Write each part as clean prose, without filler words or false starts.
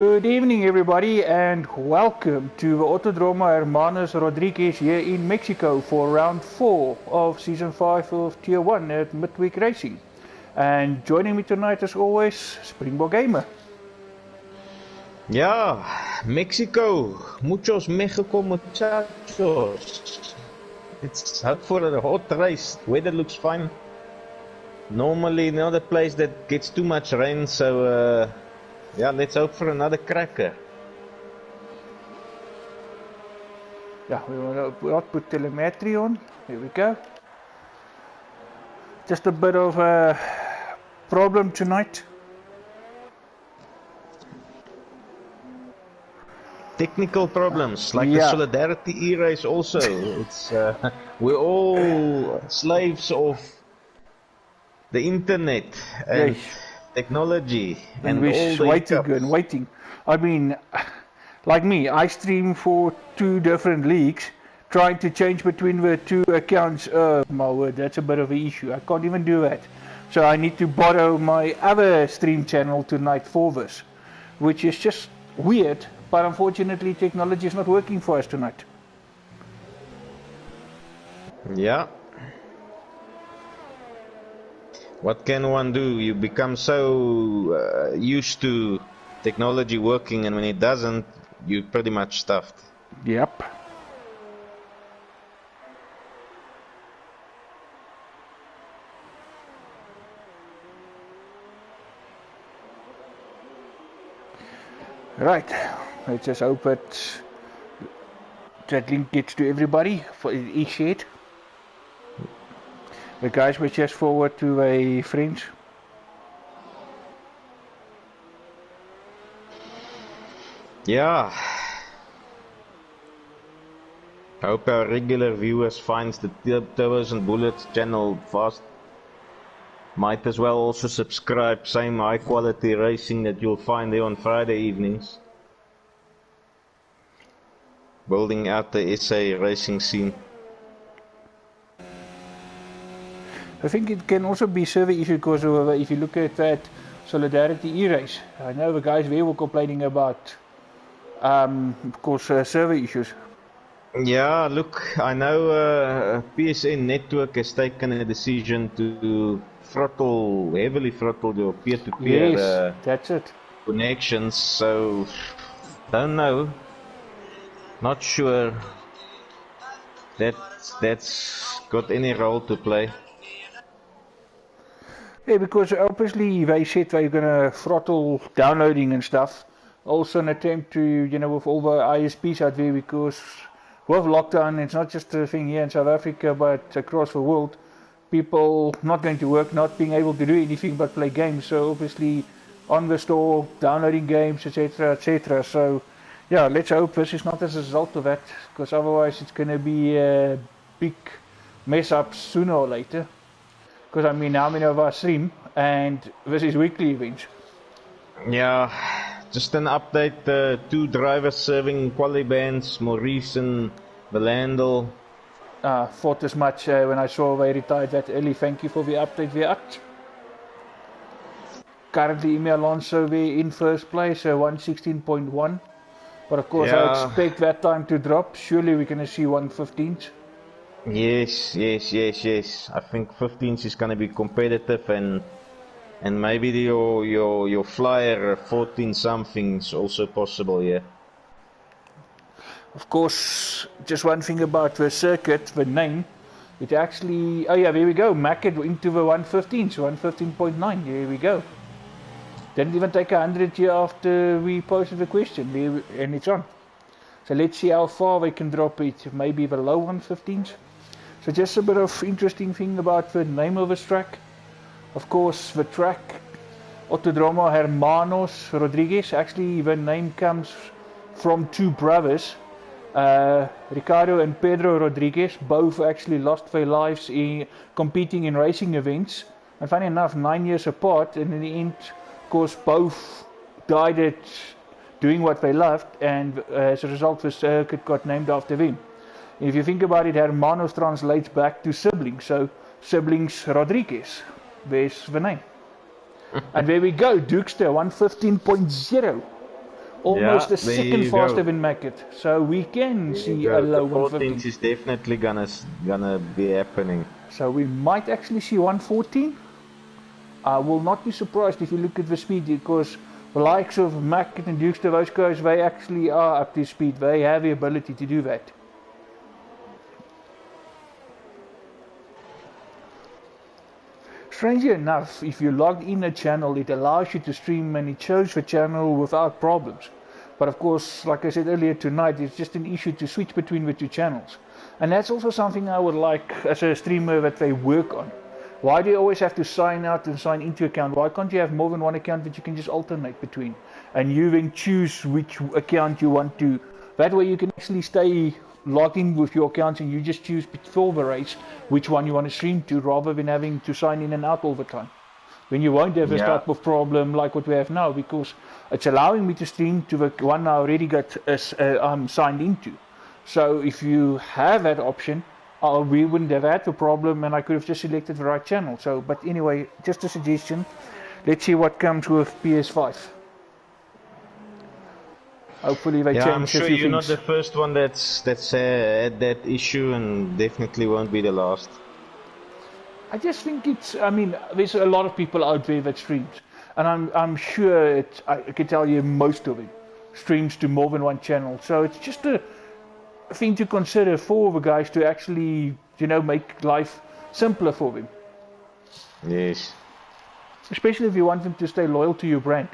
Good evening, everybody, and welcome to the Autodromo Hermanos Rodriguez here in Mexico for round 4 of season 5 of Tier 1 at Midweek Racing. And joining me tonight, as always, SpringbokGamer. Yeah, Mexico. Muchos Mexico muchachos. It's out for a hot race. Weather looks fine. Normally not a place that gets too much rain, so yeah, let's hope for another cracker. Yeah, we will put telemetry on. Here we go. Just a bit of a problem tonight. Technical problems, like the Solidarity E-race also. It's we're all slaves of the internet and technology and all the waiting. I mean, like me, I stream for 2 different leagues, trying to change between the 2 accounts. My word, that's a bit of an issue. I can't even do that. So I need to borrow my other stream channel tonight for this, which is just weird, but unfortunately technology is not working for us tonight. Yeah. What can one do? You become so used to technology working, and when it doesn't, you're pretty much stuffed. Yep. Right, let's just hope that link gets to everybody for each shared. The guys will just forward to a friend. Yeah. I hope our regular viewers finds the Turbos and Bullets channel fast. Might as well also subscribe, same high quality racing that you'll find there on Friday evenings. Building out the SA racing scene. I think it can also be server issue because if you look at that Solidarity E-race, I know the guys there were complaining about, of course, server issues. Yeah, look, I know PSN Network has taken a decision to heavily throttle your peer-to-peer that's it. connections, so don't know. Not sure that's got any role to play. Yeah, because obviously they said they're gonna throttle downloading and stuff. Also an attempt to, with all the ISPs out there, because with lockdown, it's not just a thing here in South Africa, but across the world, people not going to work, not being able to do anything but play games. So obviously on the store, downloading games, etc., etc. So yeah, let's hope this is not as a result of that, because otherwise it's going to be a big mess up sooner or later. Because I mean, how many of us stream, and this is weekly events. Yeah, just an update, 2 drivers serving quali bans, Maurice and Belandel. Thought as much when I saw they retired that early. Thank you for the update, Viat. Currently, Emi Alonso in first place, 116.1. But of course, I expect that time to drop. Surely we're going to see 115s. Yes. I think 15s is going to be competitive, and maybe your flyer 14 something is also possible, yeah. Of course, just one thing about the circuit, the name, it actually, there we go, Mackett into the 115, so 115.9, here we go. Didn't even take 100 here after we posted the question, and it's on. So let's see how far we can drop it, maybe the low 115s. So just a bit of interesting thing about the name of this track. Of course, the track, Autodromo Hermanos Rodriguez, actually the name comes from 2 brothers, Ricardo and Pedro Rodriguez. Both actually lost their lives in competing in racing events, and funny enough 9 years apart, and in the end, of course, both died at doing what they loved, and as a result the circuit got named after them. If you think about it, Hermanos translates back to siblings, so siblings Rodriguez, there's the name. And there we go, Dukester 115.0. Almost Yeah, a there second you faster go. than Mackett. So we can see a The low 14th 115. is definitely gonna be happening. So we might actually see 114. I will not be surprised if you look at the speed, because the likes of Mackett and Dukes, those guys, they actually are up to speed. They have the ability to do that. Strangely enough, if you log in a channel, it allows you to stream and it shows the channel without problems. But of course, like I said earlier tonight, it's just an issue to switch between the two channels. And that's also something I would like as a streamer that they work on. Why do you always have to sign out and sign into account? Why can't you have more than one account that you can just alternate between? And you then choose which account you want to. That way you can actually stay logged in with your accounts and you just choose before the race which one you want to stream to, rather than having to sign in and out all the time. Then you won't have this Yeah. type of problem like what we have now, because it's allowing me to stream to the one I already got I'm signed into. So if you have that option, we wouldn't have had the problem and I could have just selected the right channel. So, but anyway, just a suggestion. Let's see what comes with PS5. Hopefully they Yeah, change I'm a sure few you're not things. the first one that's had that issue, and definitely won't be the last. I just think it's, I mean, there's a lot of people out there that streams, and I'm sure I can tell you most of it streams to more than one channel. So it's just a thing to consider for the guys to actually, make life simpler for them. Yes. Especially if you want them to stay loyal to your brand.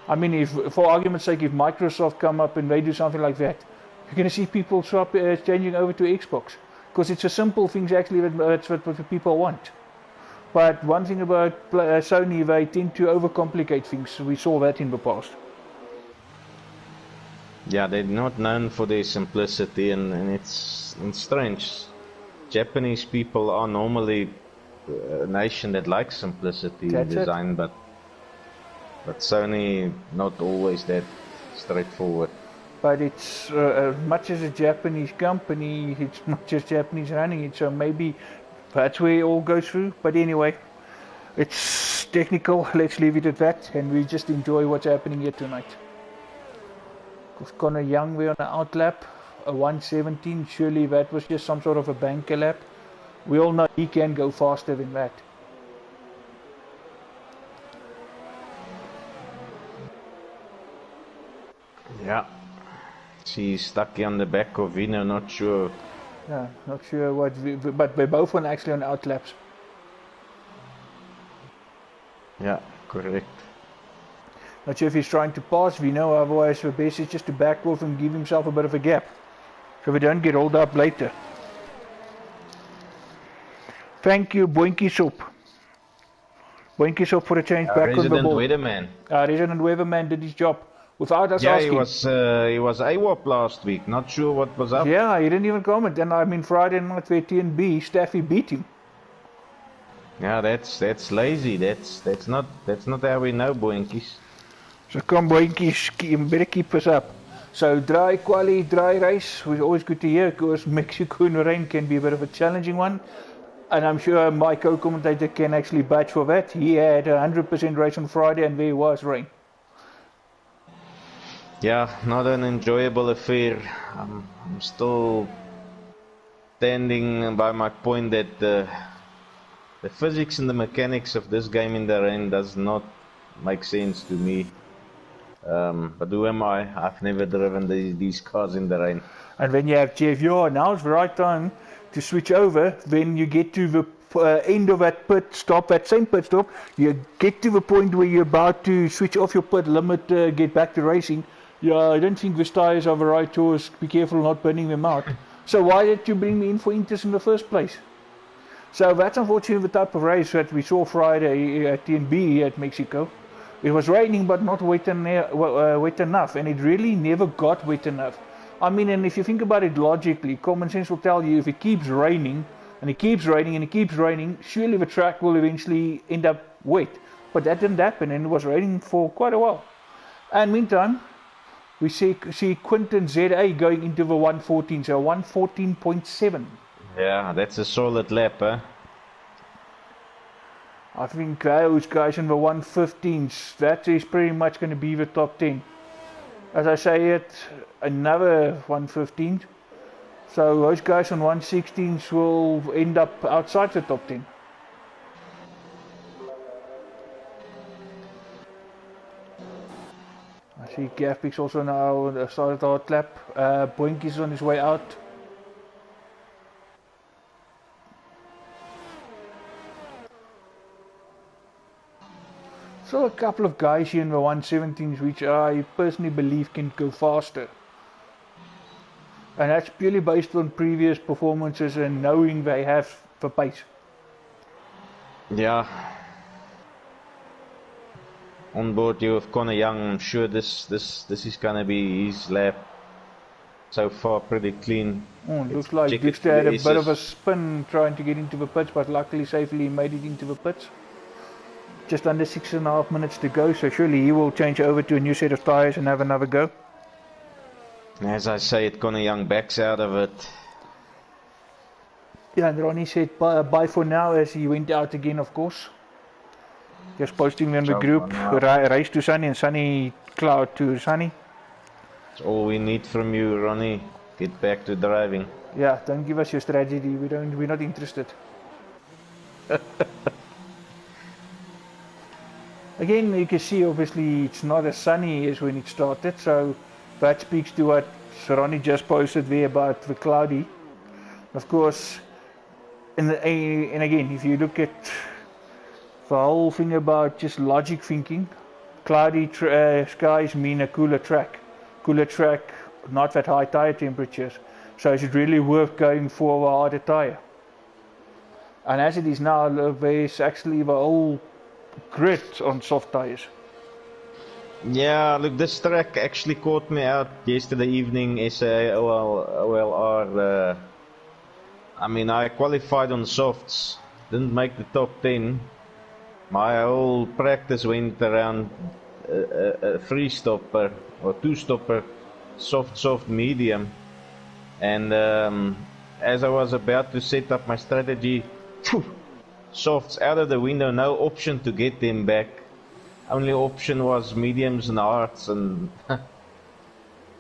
I mean, if, for argument's sake, if Microsoft come up and they do something like that, you're going to see people changing over to Xbox. Because it's a simple thing actually that's what the people want. But one thing about Sony, they tend to overcomplicate things. We saw that in the past. Yeah, they're not known for their simplicity, and it's strange. Japanese people are normally a nation that likes simplicity in design, but Sony not always that straightforward. But it's as much as a Japanese company, it's not just Japanese running it, so maybe that's where it all goes through. But anyway, it's technical, let's leave it at that, and we just enjoy what's happening here tonight. With Connor Young, we're on an outlap, a 117, surely that was just some sort of a banker lap. We all know he can go faster than that. Yeah. She's stuck on the back of Vino, not sure. Yeah, not sure what, but we're both on actually on outlaps. Yeah, correct. Not sure if he's trying to pass Vino, otherwise the best is just to back off and give himself a bit of a gap, so we don't get rolled up later. Thank you, Boinky Soap. Boinky Soap for a change back on the ball. Weatherman. Resident Weatherman did his job without us asking. Yeah, he was AWOP last week. Not sure what was up. Yeah, he didn't even comment. And I mean, Friday night where TNB, Staffy beat him. Yeah, that's lazy. That's not how we know Boinkies. So come Boinkies, you better keep us up. So dry quali, dry race was always good to hear, because Mexico in the rain can be a bit of a challenging one. And I'm sure my co-commentator can actually badge for that. He had 100% race on Friday and there was rain. Yeah, not an enjoyable affair. I'm still standing by my point that the physics and the mechanics of this game in the rain does not make sense to me. But who am I? I've never driven these cars in the rain. And when you have JVR, now's the right time to switch over. When you get to the end of that pit stop, that same pit stop, you get to the point where you're about to switch off your pit limit, get back to racing. Yeah, I don't think the tyres are the right tools. Be careful not burning them out. So why did you bring me in for Inters in the first place? So that's unfortunately the type of race that we saw Friday at TNB at Mexico. It was raining but not wet enough, and it really never got wet enough. I mean, and if you think about it logically, common sense will tell you if it keeps raining, and it keeps raining, and it keeps raining, surely the track will eventually end up wet. But that didn't happen, and it was raining for quite a while. And meantime, we see Quinton ZA going into the 114, so 114.7. Yeah, that's a solid lap, huh? I think those guys in the 115s, that is pretty much going to be the top 10. As I say it, another 115. So those guys on 116s will end up outside the top 10. I see Gafpix also now started a hard lap. Boink is on his way out. So a couple of guys here in the 117s which I personally believe can go faster. And that's purely based on previous performances and knowing they have the pace. Yeah. On board you with Connor Young, I'm sure this is gonna be his lap. So far pretty clean. Oh, looks like Dixter had a bit of a spin trying to get into the pits, but luckily safely made it into the pits. Just under 6.5 minutes to go, so surely he will change over to a new set of tyres and have another go. As I say, Connor Young backs out of it. Yeah, and Ronnie said bye for now as he went out again, of course. Just posting in the group, race to Sunny and Sunny Cloud to Sunny. That's all we need from you, Ronnie. Get back to driving. Yeah, don't give us your strategy. We're not interested. Again, you can see obviously it's not as sunny as when it started, so that speaks to what Ronnie just posted there about the cloudy. Of course, and again, if you look at the whole thing about just logic thinking, cloudy skies mean a cooler track. Cooler track, not that high tire temperatures, so is it really worth going for a harder tire? And as it is now, there's actually the whole grid on soft tires. Yeah, look, this track actually caught me out yesterday evening. OLR. I mean, I qualified on softs, didn't make the top 10. My whole practice went around a 3-stopper or 2-stopper, soft, medium. And as I was about to set up my strategy, softs out of the window, no option to get them back. Only option was mediums and hards, and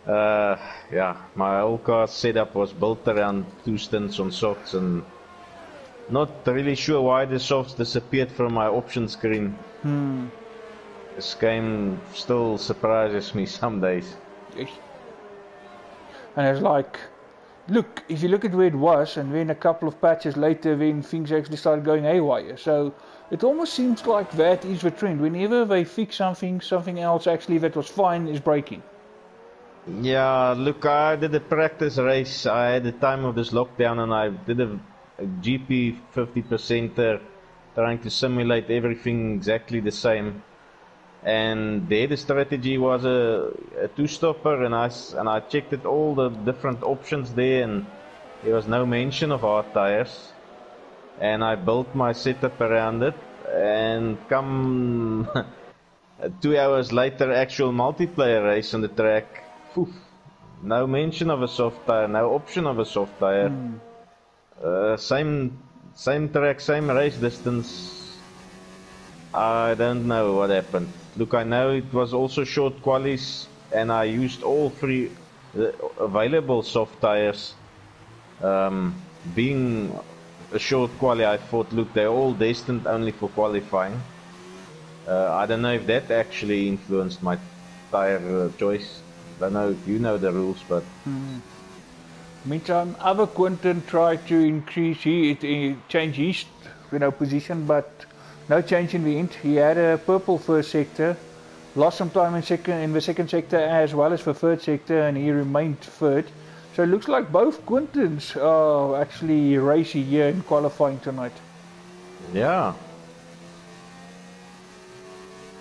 yeah, my whole car setup was built around 2 stints on softs, and not really sure why the softs disappeared from my option screen. This game still surprises me some days. Yes. And it's like, look, if you look at where it was, and then a couple of patches later, then things actually started going haywire. So it almost seems like that is the trend. Whenever they fix something else actually that was fine is breaking. Yeah, look, I did a practice race. I had the time of this lockdown, and I did a GP 50%er, trying to simulate everything exactly the same. And there the strategy was a 2-stopper, and I checked at all the different options there, and there was no mention of hard tires. And I built my setup around it, and come 2 hours later, actual multiplayer race on the track, poof, no mention of a soft tire, no option of a soft tire. Same track, same race distance. I don't know what happened. Look, I know it was also short qualies, and I used all 3 available soft tires. Being a short quali, I thought, look, they're all destined only for qualifying. I don't know if that actually influenced my tire choice. I don't know if you know the rules, but... Meantime, other Quinton tried to increase, change his position, but no change in the end. He had a purple first sector, lost some time in the second sector as well as the third sector, and he remained third. So it looks like both Quintons are actually racy here in qualifying tonight. Yeah.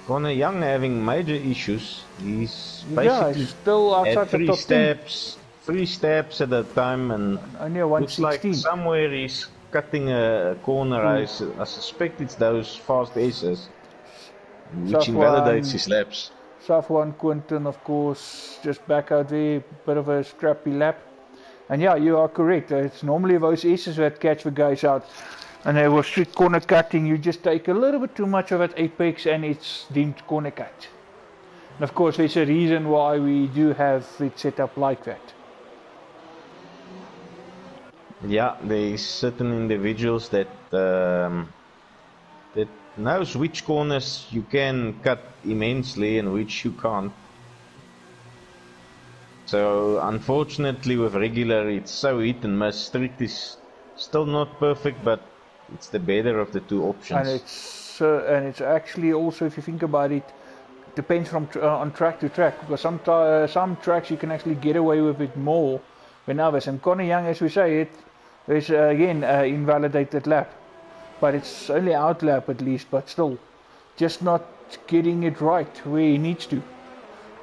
Connor Young having major issues. He's basically still outside the top 10. 3 steps at a time, and only a 116. Looks like somewhere he's cutting a corner. I suspect it's those fast aces, which invalidates his laps. Safwan Quinton, of course, just back out there, bit of a scrappy lap. And yeah, you are correct. It's normally those aces that catch the guys out. And there was strict corner cutting. You just take a little bit too much of that apex and it's deemed corner cut. And of course there's a reason why we do have it set up like that. Yeah, there's certain individuals that that knows which corners you can cut immensely and which you can't. So unfortunately with regular it's so hit and miss. Strict is still not perfect, but it's the better of the two options. And it's actually also, if you think about it, depends from on track to track, because some tracks you can actually get away with it more than others. And Conor Young, as we say, it is again invalidated lap, but it's only out lap at least, but still just not getting it right where he needs to.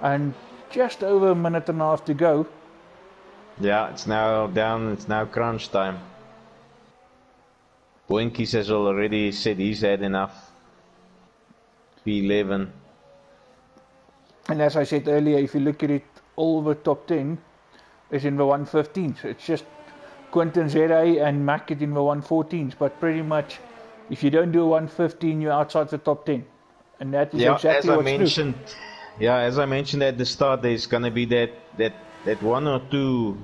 And just over a minute and a half to go. Yeah, it's now down, it's now crunch time. Boinkies has already said he's had enough. P11. And as I said earlier, if you look at it, all the top 10 is in the 115. So it's just Quinton ZA and Mackett in the 114s. But pretty much, if you don't do a 115, you're outside the top 10. And that is exactly what's true. Yeah, as I mentioned at the start, there's going to be that one or two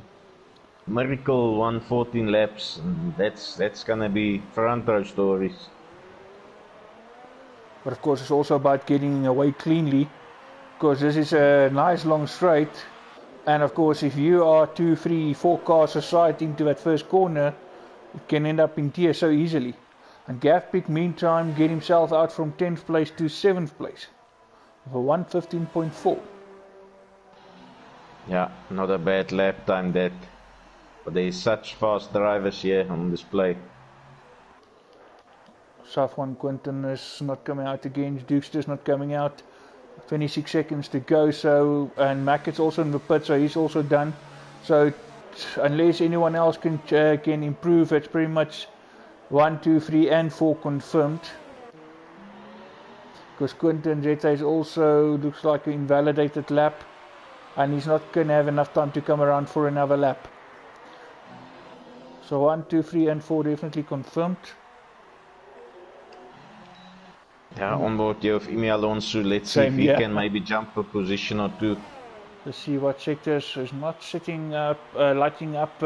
miracle 114 laps. And that's going to be front row stories. But of course, it's also about getting away cleanly, because this is a nice long straight. And of course, if you are 2, 3, 4 cars aside into that first corner, it can end up in tears so easily. And Gavpik, meantime, get himself out from 10th place to 7th place for 1:15.4. Yeah, not a bad lap time that. But there is such fast drivers here on display. Safwan Quinton is not coming out again. Dukester's not coming out. 26 seconds to go. So, and Mackett's also in the pit, so he's also done. So unless anyone else can improve, it's pretty much 1, 2, 3 and 4 confirmed. Because Quinton Zeta is also looks like an invalidated lap, and he's not going to have enough time to come around for another lap. So 1, 2, 3 and 4 definitely confirmed. Yeah, on board you have Imi Alonso. Let's see if he can maybe jump a position or two. Let's see what sectors is not setting up, lighting up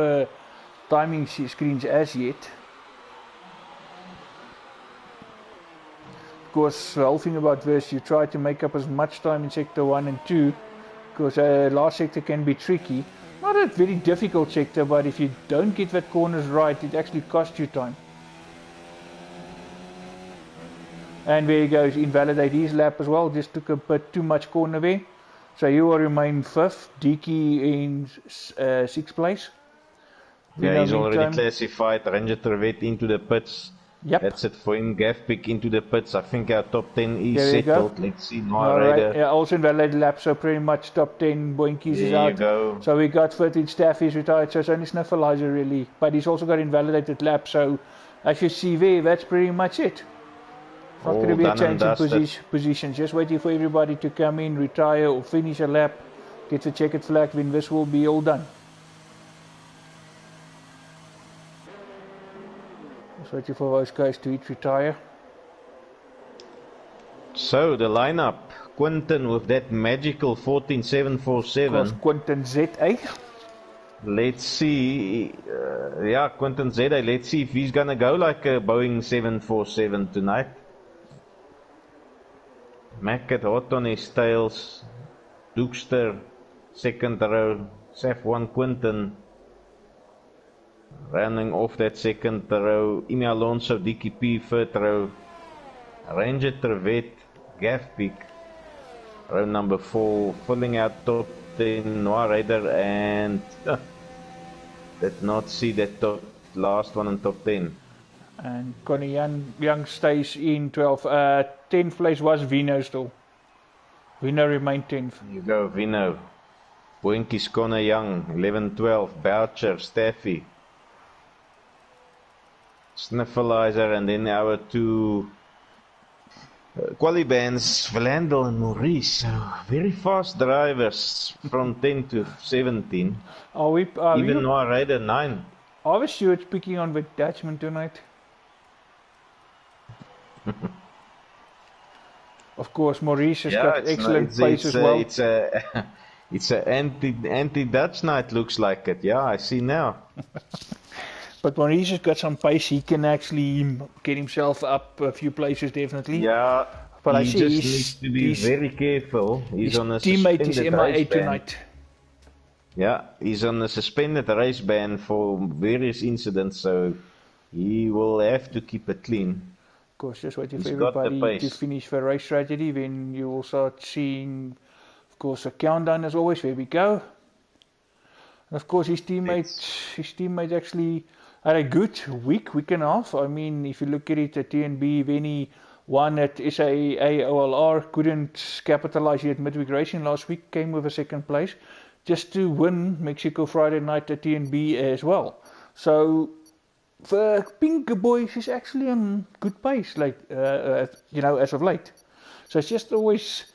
timing screens as yet. Of course, the whole thing about this, you try to make up as much time in sector 1 and 2, because last sector can be tricky. Not a very difficult sector, but if you don't get that corners right, it actually costs you time. And there he goes, invalidate his lap as well, just took a bit too much corner there. So he will remain 5th, Diki in 6th place. Yeah, he's already classified. Ranger Trevet into the pits. Yep. That's it for him. Gavpik into the pits. I think our top 10 is settled. Let's see. Right. Yeah, also invalidated lap, so pretty much top 10. Boinkies is out. Go. So we got 13 staff is retired, so it's only Snuffleizer really. But he's also got invalidated lap, so as you see there, that's pretty much it. Not going to be a change in positions. Just waiting for everybody to come in, retire or finish a lap, get the checkered flag, then this will be all done. Just waiting for those guys to each retire. So the lineup, Quinton with that magical 14747. Quinton ZA. Let's see, yeah, Quinton ZA. Let's see if he's gonna go like a Boeing 747 tonight. Mackett hot on his tails. Dukester, second row. Safwan Quinton running off that second row. Imi Alonso, DKP, third row. Ranger Trevet, Gavpik, row number 4, filling out top 10. Noir Raider and did not see that top last one in top 10. And Connie Young stays in 12th. 10th place was Vino still. Vino remained 10th. You go, Vino. Boinkies, Conor Young, 11-12. Boucher, Staffy. Snuffleizer, and then our two qualibands, Vlandel and Maurice. So very fast drivers from 10 to 17. Even Noir Raider 9. Are the stewards picking on the Dutchman tonight? Of course, Maurice has Yeah, got excellent pace as well. It's a anti-Dutch night, looks like it. Yeah, I see now. But Maurice has got some pace. He can actually get himself up a few places, definitely. Yeah, but I he see just needs to be very careful. He's on a teammate is suspended MIA race ban. tonight. Yeah, he's on a suspended race ban for various incidents, so he will have to keep it clean. Of course, just waiting for He's got the everybody to pace. finish the race strategy. Then you will start seeing, of course, a countdown as always. There we go. And of course, his teammate actually had a good week and a half. I mean, if you look at it at TNB, when he won at SAA OLR, couldn't capitalize yet Midweek Racing last week, came with a second place, just to win Mexico Friday night at TNB as well. So the Pink Boys is actually on good pace, like as of late. So it's just always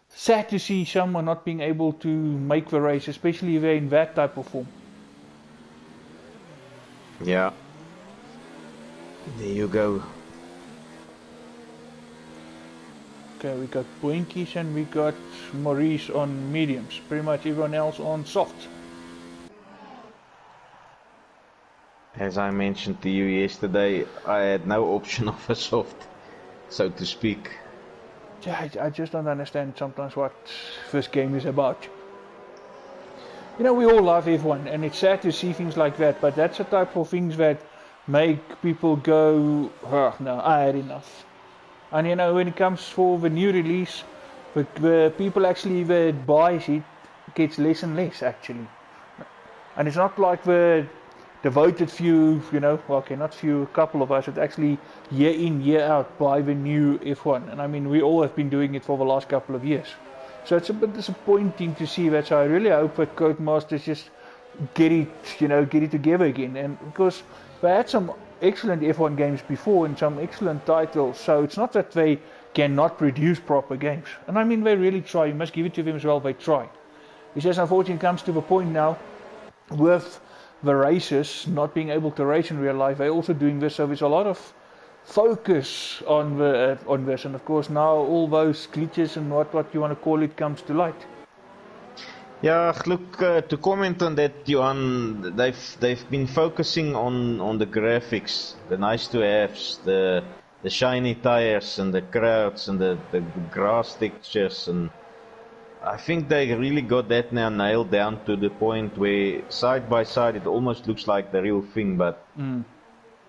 sad to see someone not being able to make the race, especially if they're in that type of form. Yeah. There you go. Okay, we got Boinkies and we got Maurice on mediums. Pretty much everyone else on soft. As I mentioned to you yesterday, I had no option of a soft, so to speak. Yeah, I just don't understand sometimes what this game is about. You know, we all love F1 and it's sad to see things like that, but that's the type of things that make people go, oh, no, I had enough. And you know, when it comes for the new release, the people actually that buys it gets less and less actually. And it's not like the devoted few, you know, well, okay, not few, a couple of us that actually year in, year out buy the new F1. And I mean, we all have been doing it for the last couple of years. So it's a bit disappointing to see that. So I really hope that Codemasters just get it together again. And because they had some excellent F1 games before and some excellent titles, so it's not that they cannot produce proper games. And I mean, they really try. You must give it to them as well. They try. It's just unfortunately comes to the point now with the races not being able to race in real life. They're also doing this, so there's a lot of focus on this, and of course now all those glitches and what you want to call it comes to light. Yeah, look, to comment on that, Johan, they've been focusing on the graphics, the nice to haves, the shiny tires and the crowds and the grass textures, and I think they really got that now nailed down to the point where side by side it almost looks like the real thing, but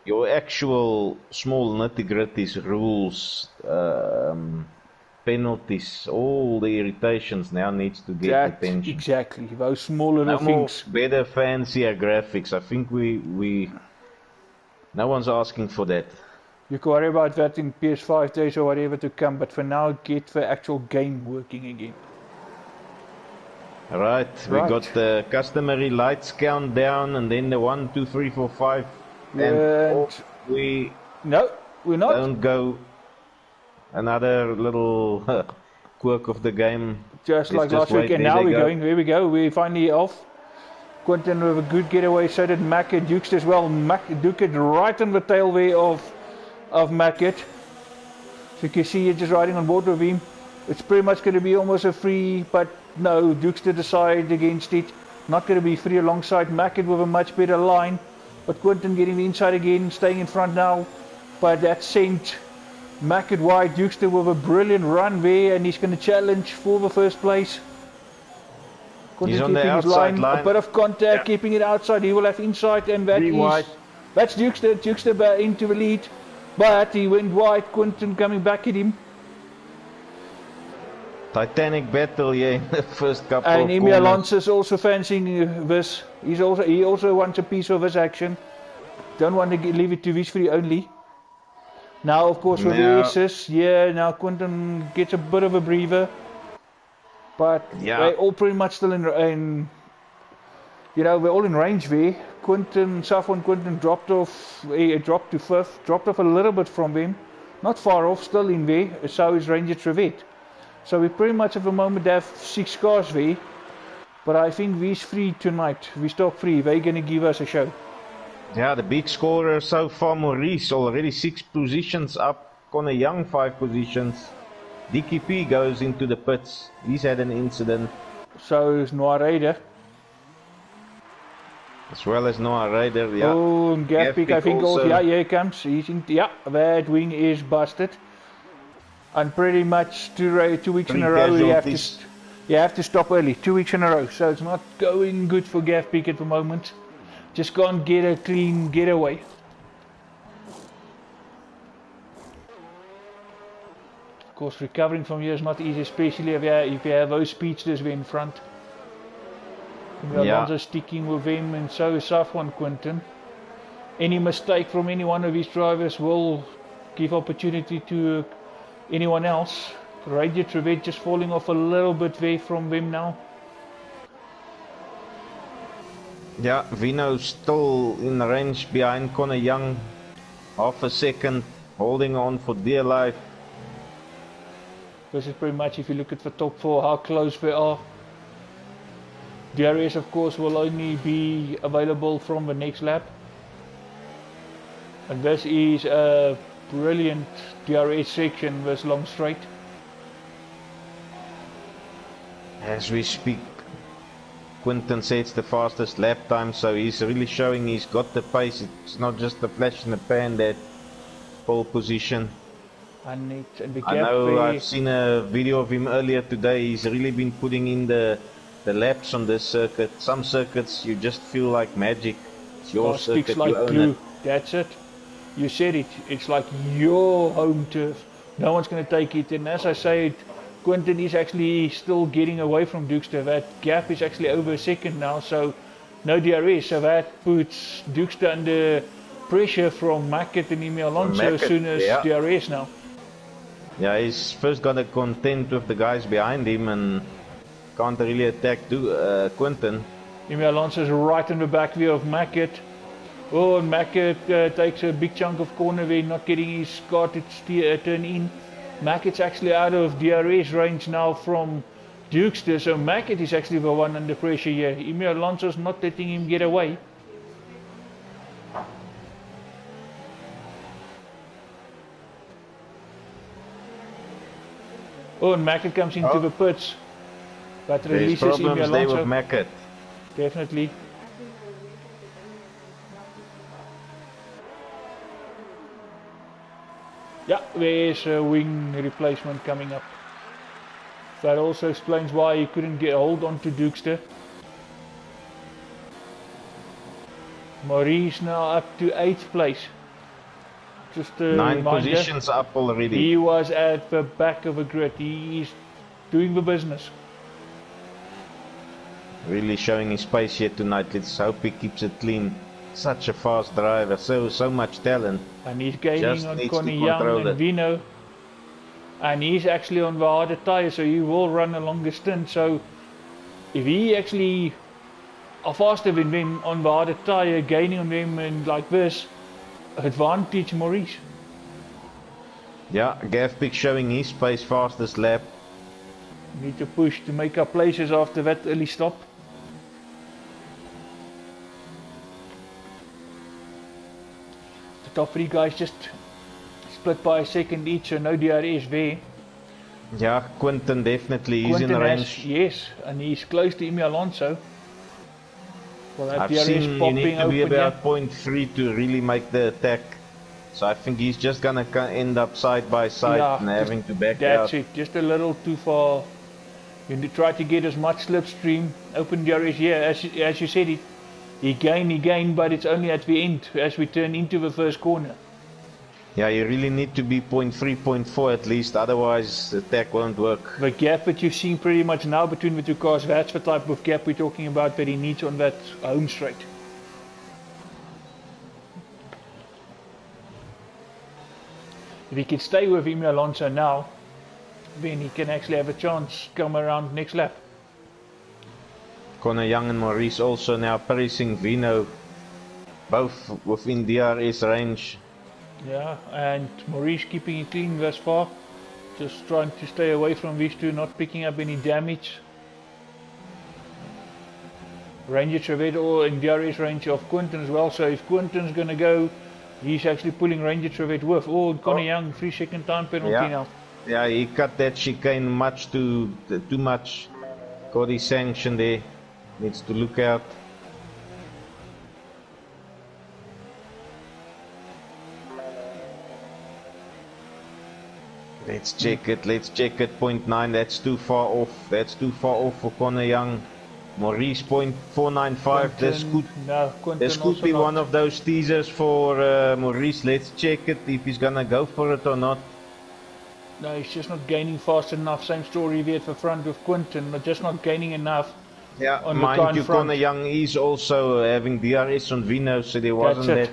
your actual small nitty-gritties, rules, penalties, all the irritations now needs to get attention. Exactly, those small little things. Better, fancier graphics. I think no one's asking for that. You can worry about that in PS5 days or whatever to come, but for now, get the actual game working again. Right, we got the customary lights countdown, and then the 1, 2, 3, 4, 5. And we're not. Don't go another little quirk of the game. Just like last week, and now we're going. Here we go. We're finally off. Quentin with a good getaway. So did Mackett. Dukes as well. Duke it right on the tail there of Mackett. So you can see you're just riding on board with him. It's pretty much going to be almost a free, but no, Dukes to decide against it. Not going to be free alongside Mackett with a much better line. But Quentin getting the inside again, staying in front now. But that sent Mackett wide. Dukester with a brilliant run there, and he's going to challenge for the first place. Quentin he's on the outside line. A bit of contact, keeping it outside. He will have inside, and that's Dukester. Dukester into the lead, but he went wide. Quentin coming back at him. Titanic battle, yeah, in the first couple of corners. And Emil Alonso's also fancying this. He also wants a piece of this action. Don't want to leave it to Visfree only. Now, of course, with the SS, now Quentin gets a bit of a breather. But they're all pretty much still in we're all in range there. Safwan Quentin dropped off, dropped to fifth, dropped off a little bit from him. Not far off, still in there, so is Ranger Trevette. So we pretty much at the moment have 6 cars there. But I think these 3 tonight, we stop 3, they're going to give us a show. Yeah, the big scorer so far, Maurice, already 6 positions up Connor Young 5 positions. DKP goes into the pits. He's had an incident. So is Noah Raider. As well as Noah Raider, yeah. Oh, and Gapik, I think also. Yeah, here he comes. He's in. Yeah, that wing is busted. And pretty much 2 weeks in a row, you have to stop early. 2 weeks in a row. So it's not going good for Gapik at the moment. Just can't get a clean getaway. Of course, recovering from here is not easy, especially if you have those speedsters in front. Alonso sticking with him, and so is Safwan Quinton. Any mistake from any one of his drivers will give opportunity to anyone else. Radio Trevet just falling off a little bit there from them now. Yeah, Vino still in the range behind Connor Young. Half a second, holding on for dear life. This is pretty much, if you look at the top 4, how close they are. DRS, of course, will only be available from the next lap. And this is a brilliant DRS section, this long straight. As we speak, Quinton says the fastest lap time, so he's really showing he's got the pace. It's not just a flash in the pan, that pole position. And the I know I've seen a video of him earlier today. He's really been putting in the laps on this circuit. Some circuits you just feel like magic. It's your circuit, like you own glue. it. That's it. You said it. It's like your home turf. No one's going to take it. And as I said, Quinton is actually still getting away from Dukester. That gap is actually over a second now, so no DRS. So that puts Dukester under pressure from Mackett and Emil Alonso as soon as DRS now. Yeah, he's first got to contend with the guys behind him and can't really attack Quinton. Emil Alonso is right in the back view of Mackett. Oh, and Mackett takes a big chunk of corner there, not getting his car to turn in. Mackett's actually out of DRS range now from Dukester, so Mackett is actually the one under pressure here. Emil Alonso's not letting him get away. Oh, and Mackett comes into the pits. But releases Emil Alonso. There with Mackett. Definitely. Yeah, there's a wing replacement coming up. That also explains why he couldn't get hold on to Dukester. Maurice now up to 8th place. Just 9 positions up already. He was at the back of the grid. He is doing the business. Really showing his pace here tonight. Let's hope he keeps it clean. Such a fast driver, so much talent. And he's gaining on Connie Young and Vino. And he's actually on the harder tyre, so he will run a longer stint. So if he actually are faster than them on the harder tyre, gaining on them and like this, advantage Maurice. Yeah, Gavpik showing his pace fastest lap. Need to push to make up places after that early stop. The top 3 guys just split by a second each, so no DRS there. Yeah, Quinton definitely is in the range. Yes, and he's close to Emil Alonso. Well, that I've DRS seen you need to be about here. 0.3 to really make the attack. So I think he's just gonna end up side by side and having to back out. That's it, just a little too far. You need to try to get as much slipstream. Open DRS here, as you said, he gained, but it's only at the end as we turn into the first corner. Yeah, you really need to be 0.3, 0.4 at least, otherwise the attack won't work. The gap that you've seen pretty much now between the two cars, that's the type of gap we're talking about that he needs on that home straight. If he can stay with Emil Alonso now, then he can actually have a chance come around next lap. Connor Young and Maurice also now pacing Vino, both within DRS range. Yeah, and Maurice keeping it clean thus far, just trying to stay away from these two, not picking up any damage. Ranger Trevetto in DRS range of Quinton as well, so if Quinton's going to go He's actually pulling Ranger Trevette with. Oh, Conor Young, 3-second time penalty now. Yeah, he cut that chicane much too much. Got his sanction there. Needs to look out. Let's check it. 0.9. That's too far off. That's too far off for Conor Young. Maurice 0.495. This could be one of those teasers for Maurice. Let's check it if he's gonna go for it or not. No, he's just not gaining fast enough. Same story there at the front with Quinton, just not gaining enough. Yeah, mind you, Conor Young is also having DRS on Vino, so there wasn't that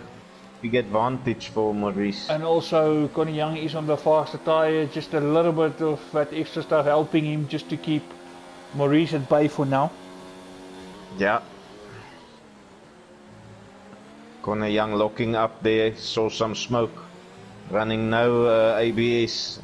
big advantage for Maurice. And also, Conor Young is on the faster tyre, just a little bit of that extra stuff helping him just to keep Maurice at bay for now. Yeah. Conor Young locking up there, saw some smoke, running no ABS.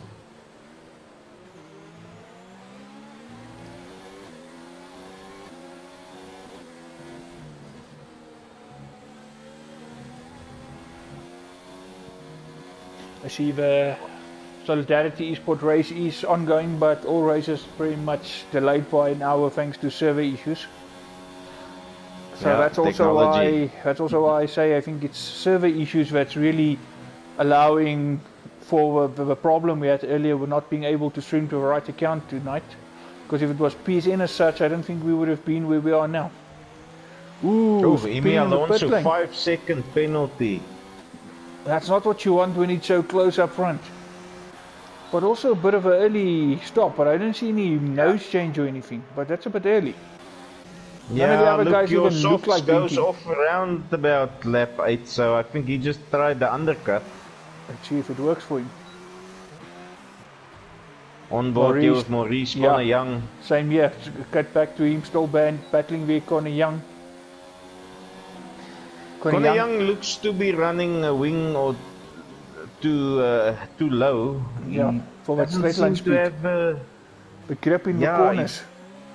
I see the Solidarity Esport race is ongoing, but all races pretty much delayed by an hour thanks to server issues. So yeah, that's also why I say I think it's server issues that's really allowing for the problem we had earlier with not being able to stream to the right account tonight. Because if it was PSN as such, I don't think we would have been where we are now. Ooh, Emi Alonso, 5-second penalty. That's not what you want when it's so close up front. But also a bit of an early stop, but I don't see any nose change or anything. But that's a bit early. Yeah, none of the other look, guys your even look like goes off around about lap 8, so I think he just tried the undercut. Let's see if it works for him. On board here with Maurice, Conor Young. Same here, cut back to him, still battling with Conor Young. Conor Young looks to be running a wing or too low. Yeah, for that straight line speed. The grip in the corners.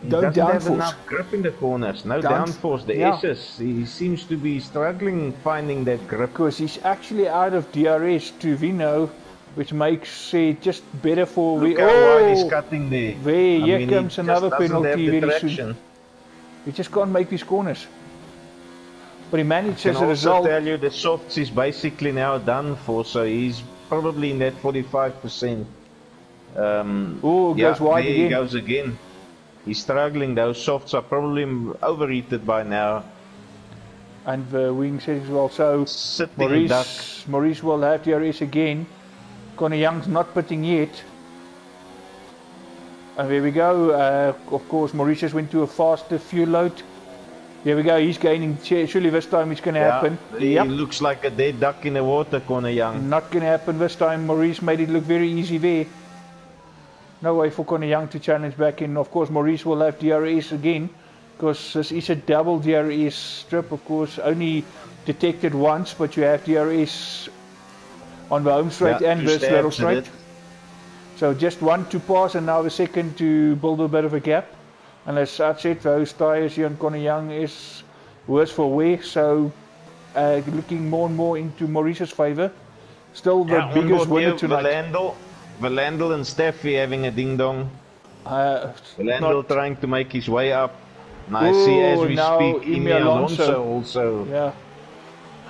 He doesn't have enough grip in the corners. No downforce. The S's. He seems to be struggling finding that grip. Because he's actually out of DRS to Vino, which makes it just better for... Look how wide he's cutting there. Here comes another penalty very soon. He just can't make these corners. But he managed as a result. I can also tell you the softs is basically now done for, so he's probably in that 45%. Goes wide again. He goes again. He's struggling. Those softs are probably overheated by now. And the wing settings well. So Maurice will have DRS again. Conor Young's not pitting yet. And there we go. Of course, Maurice just went to a faster fuel load. There we go, he's gaining, surely this time it's going to happen. He looks like a dead duck in the water, Conor Young. Not going to happen this time. Maurice made it look very easy there. No way for Conor Young to challenge back in. Of course, Maurice will have DRS again, because this is a double DRS strip, of course, only detected once, but you have DRS on the home straight and the little straight. So just one to pass and now the second to build a bit of a gap. And as I said, those tyres here on Conor Young is worse for wear, so looking more and more into Maurice's favour. Still the biggest winner tonight. Valandel and Steffi having a ding-dong. Valandel trying to make his way up. And I see as we speak, Emi Alonso also. Yeah,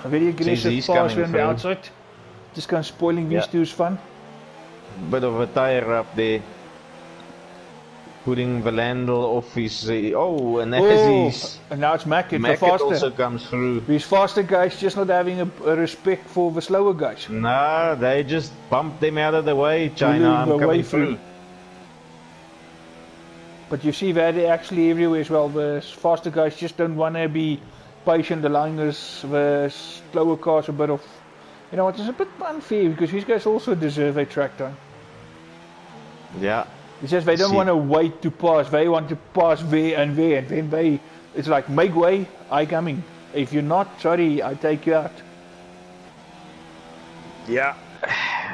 a very aggressive pass on the outside. Just kind of spoiling these two's fun. Bit of a tyre up there. Putting Valandel off his... and now it's Mackett, the faster. Also comes through. These faster guys just not having a respect for the slower guys. Nah, they just bumped them out of the way, China. I'm coming through. But you see that actually everywhere as well. The faster guys just don't want to be patient, allowing the slower cars a bit of... You know, it's a bit unfair because these guys also deserve a track time. Yeah. It's just they don't want to wait to pass. They want to pass there and there, and then it's like, make way, I coming. If you're not, sorry, I take you out. Yeah.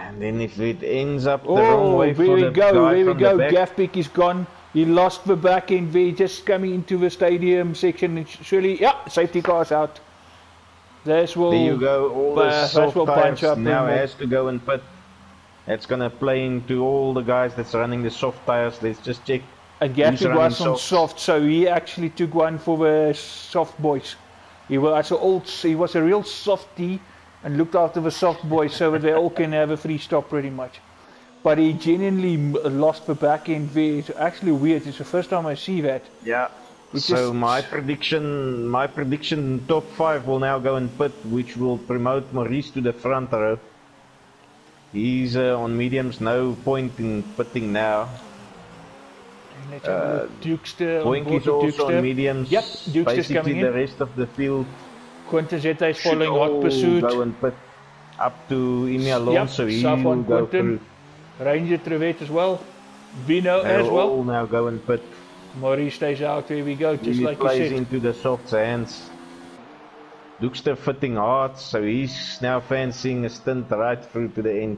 And then if it ends up the wrong way for the guy there we go. The back. Gaffpick is gone. He lost the back end there, just coming into the stadium section. And surely, safety car's out. This will, There you go, all the this soft will punch tires up now and has to go and pit. That's gonna play into all the guys that's running the soft tires. Let's just check who's Gatsby running was on softs. soft, so he actually took one for the soft boys. He was a real softie and looked after the soft boys so that they all can have a free stop pretty much. But he genuinely lost the back end there. It's actually weird. It's the first time I see that. Yeah. It's So just, my prediction, top 5 will now go and pit, which will promote Maurice to the front row. He's on mediums, no point in pitting now. let's have a look. Dukester on Boink board is also Dukester. on mediums. Yep, Dukester's Basically coming in. the rest of the field Quinton Zeta is should following hot all pursuit. go and pit up to Imi Alonso. Yep, He South will on go Quinton. through. Ranger Trevet as well. Vino as They'll well. all now go and pit. Maurice stays out. There we go, just He like you plays said. into the soft hands. Dukester fitting hard, so he's now fancying a stint right through to the end.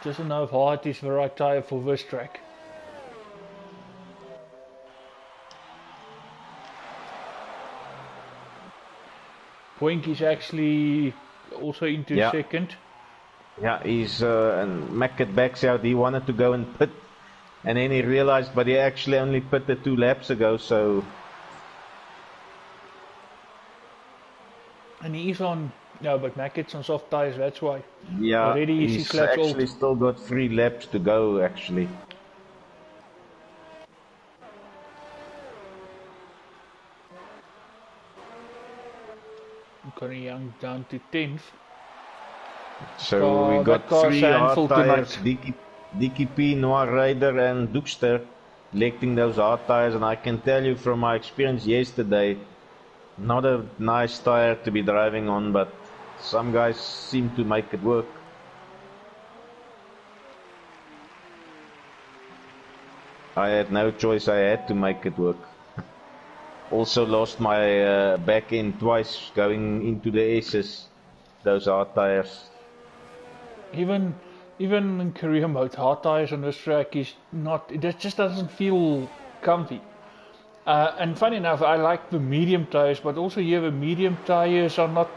Doesn't know if hard is the right tyre for this track. Poink is actually also into second. Yeah, he's and Mackett backs out. He wanted to go and pit, and then he realized, but he actually only pitted 2 laps ago, so. And he's on, no, but Mackett's on soft tyres, that's why. Yeah, already he's 6 laps actually old. still got 3 laps to go, actually. Connie Young down to 10th. So we got 3 hard tires, Dickie P, Noah Ryder and Dukester electing those hard tires, and I can tell you from my experience yesterday, not a nice tire to be driving on, but some guys seem to make it work. I had no choice, I had to make it work. Also lost my back end twice going into the S's, those hard tires. Even in career mode, hard tyres on this track is not, it just doesn't feel comfy. And funny enough, I like the medium tyres, but also here the medium tyres are not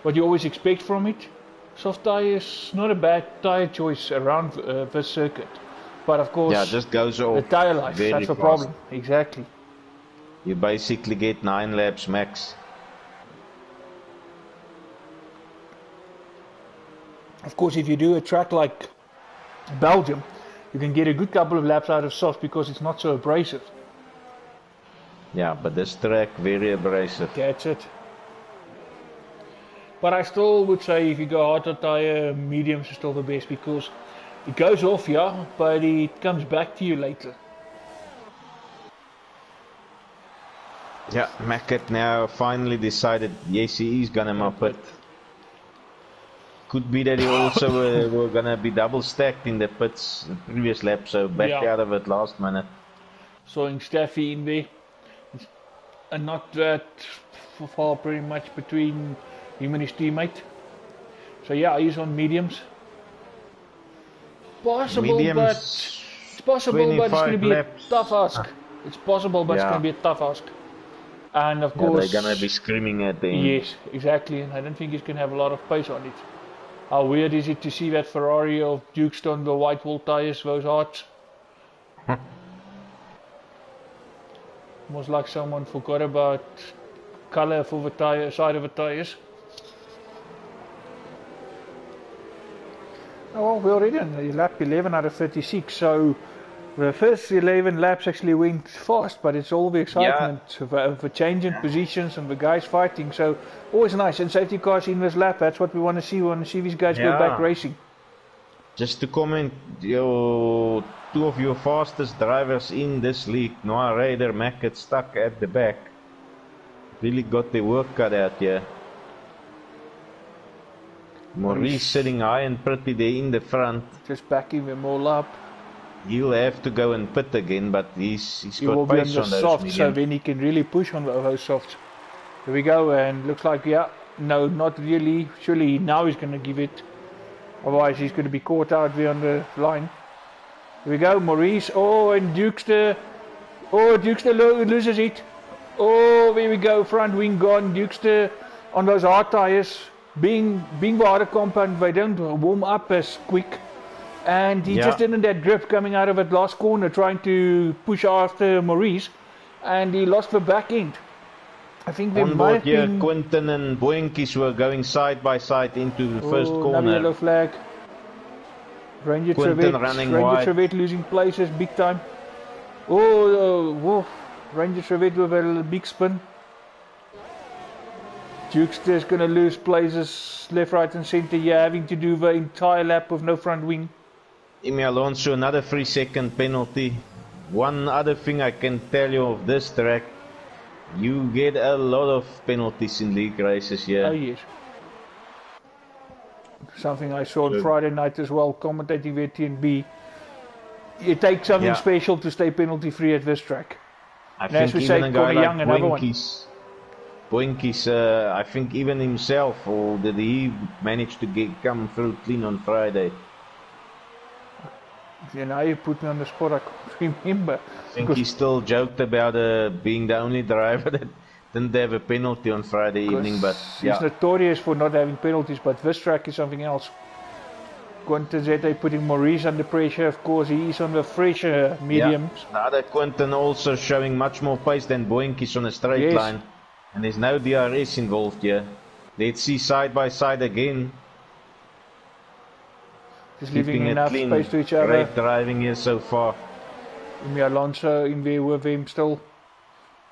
what you always expect from it. Soft tyres, not a bad tyre choice around the circuit. But of course, yeah, just goes off the tyre life, that's the problem. Exactly. You basically get 9 laps max. Of course, if you do a track like Belgium, you can get a good couple of laps out of soft because it's not so abrasive. Yeah, but this track very abrasive. That's it. But I still would say if you go harder tyre, mediums are still the best because it goes off, yeah, but it comes back to you later. Yeah, Mackett now finally decided, yes, he is gonna mop it. Could be that he also were gonna be double stacked in the pits the previous lap, so backed out of it last minute. Sawing Staffy in there, and not that far pretty much between him and his teammate. So yeah, he's on mediums. Possible, Mediums, but it's possible, but it's going to be laps. A tough ask. It's possible, but it's going to be a tough ask. And of course, they're going to be screaming at the end. Yes, exactly, and I don't think he's going to have a lot of pace on it. How weird is it to see that Ferrari of Duke's on the white wall tyres, those hearts? Almost like someone forgot about color for the tire, side of the tyres. Oh, well, we're already on lap 11 out of 36, so the first 11 laps actually went fast, but it's all the excitement of the change in positions and the guys fighting, so always nice. And safety cars in this lap, that's what we want to see. We want to see these guys go back racing. Just to comment, two of your fastest drivers in this league, Noah Ryder, Mackett, stuck at the back. Really got their work cut out here. Maurice sitting high and pretty there in the front. Just backing them all up. He'll have to go and pit again, but he's got pace on those soft, mediums. so then he can really push on those softs. Here we go, and looks like, no, not really. Surely now he's going to give it. Otherwise he's going to be caught out there on the line. Here we go, Maurice. Oh, and Dukester. Oh, Dukester loses it. Oh, there we go, front wing gone. Dukester on those hard tires, being the harder compound, they don't warm up as quick. And he just didn't have grip coming out of that last corner, trying to push after Maurice, and he lost the back end. I think they might have been... Quinton and Boinkies were going side by side into the first corner. Another yellow flag. Ranger Trevette losing places big time. Ranger Trevette with a big spin. Dukester's going to lose places left, right and centre here, having to do the entire lap with no front wing. Emi Alonso, another 3-second penalty. One other thing I can tell you of this track, you get a lot of penalties in league races here. Oh yes. Something I saw on Friday night as well, commentating with TNB. It takes something special to stay penalty free at this track. I think even a guy like Boinkies, I think even himself, or did he manage to come through clean on Friday? You know, you put me on the spot, I can't remember. I think he still joked about being the only driver that didn't have a penalty on Friday evening, but he's notorious for not having penalties, but this track is something else. Quinton Zete putting Maurice under pressure, of course, he is on the fresher mediums. The other Quinton also showing much more pace than Boinkies on a straight line, and there's no DRS involved here. Let's see side by side again. Just leaving enough space to each other. Great driving here so far. Emi Alonso in there with him still.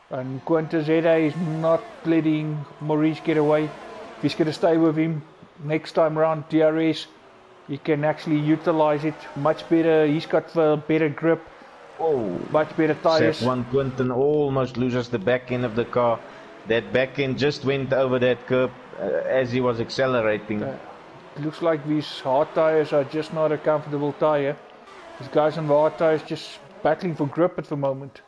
And Quinton Zeta is not letting Maurice get away. If he's going to stay with him next time around, DRS, he can actually utilize it much better. He's got the better grip. Much better tires. One Quinton almost loses the back end of the car. That back end just went over that curb as he was accelerating. It looks like these hard tires are just not a comfortable tire. These guys on the hard tires just battling for grip at the moment.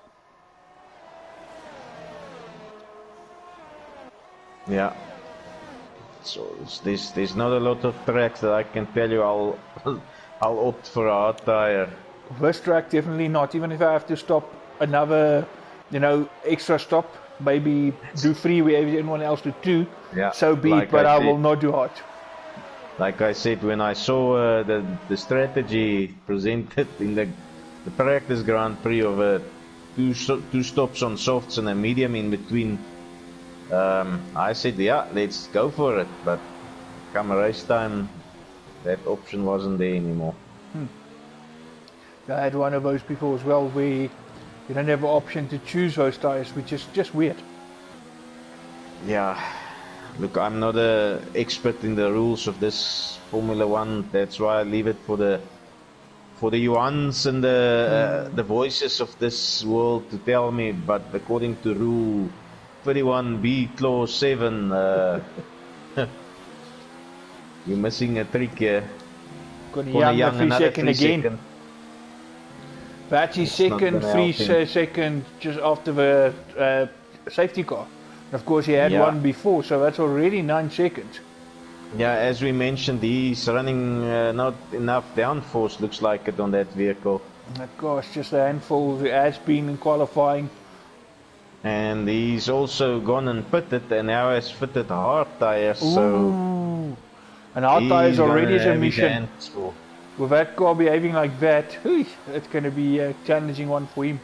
Yeah. So there's not a lot of tracks that I can tell you I'll opt for a hard tire. This track definitely not. Even if I have to stop another, extra stop, maybe do 3 where everyone else do 2. Yeah. So be it, but I will not do hard. Like I said, when I saw the strategy presented in the practice Grand Prix of 2 stops on softs and a medium in between, I said, yeah, let's go for it. But come race time, that option wasn't there anymore. I had one of those before as well, where you don't have an option to choose those tires, which is just weird. Yeah. Look, I'm not an expert in the rules of this Formula 1. That's why I leave it for the Yuans and the voices of this world to tell me. But according to Rule 31B Clause 7, you're missing a trick here. Conor Young, another 3 seconds. Attie second, 3 seconds just after the safety car. Of course, he had one before, so that's already 9 seconds. Yeah, as we mentioned, he's running not enough downforce, looks like it, on that vehicle. Of course, just a handful. He has been in qualifying. And he's also gone and pitted, and now has fitted hard tires. So and hard tires already is a mission. With that car behaving like that, it's going to be a challenging one for him.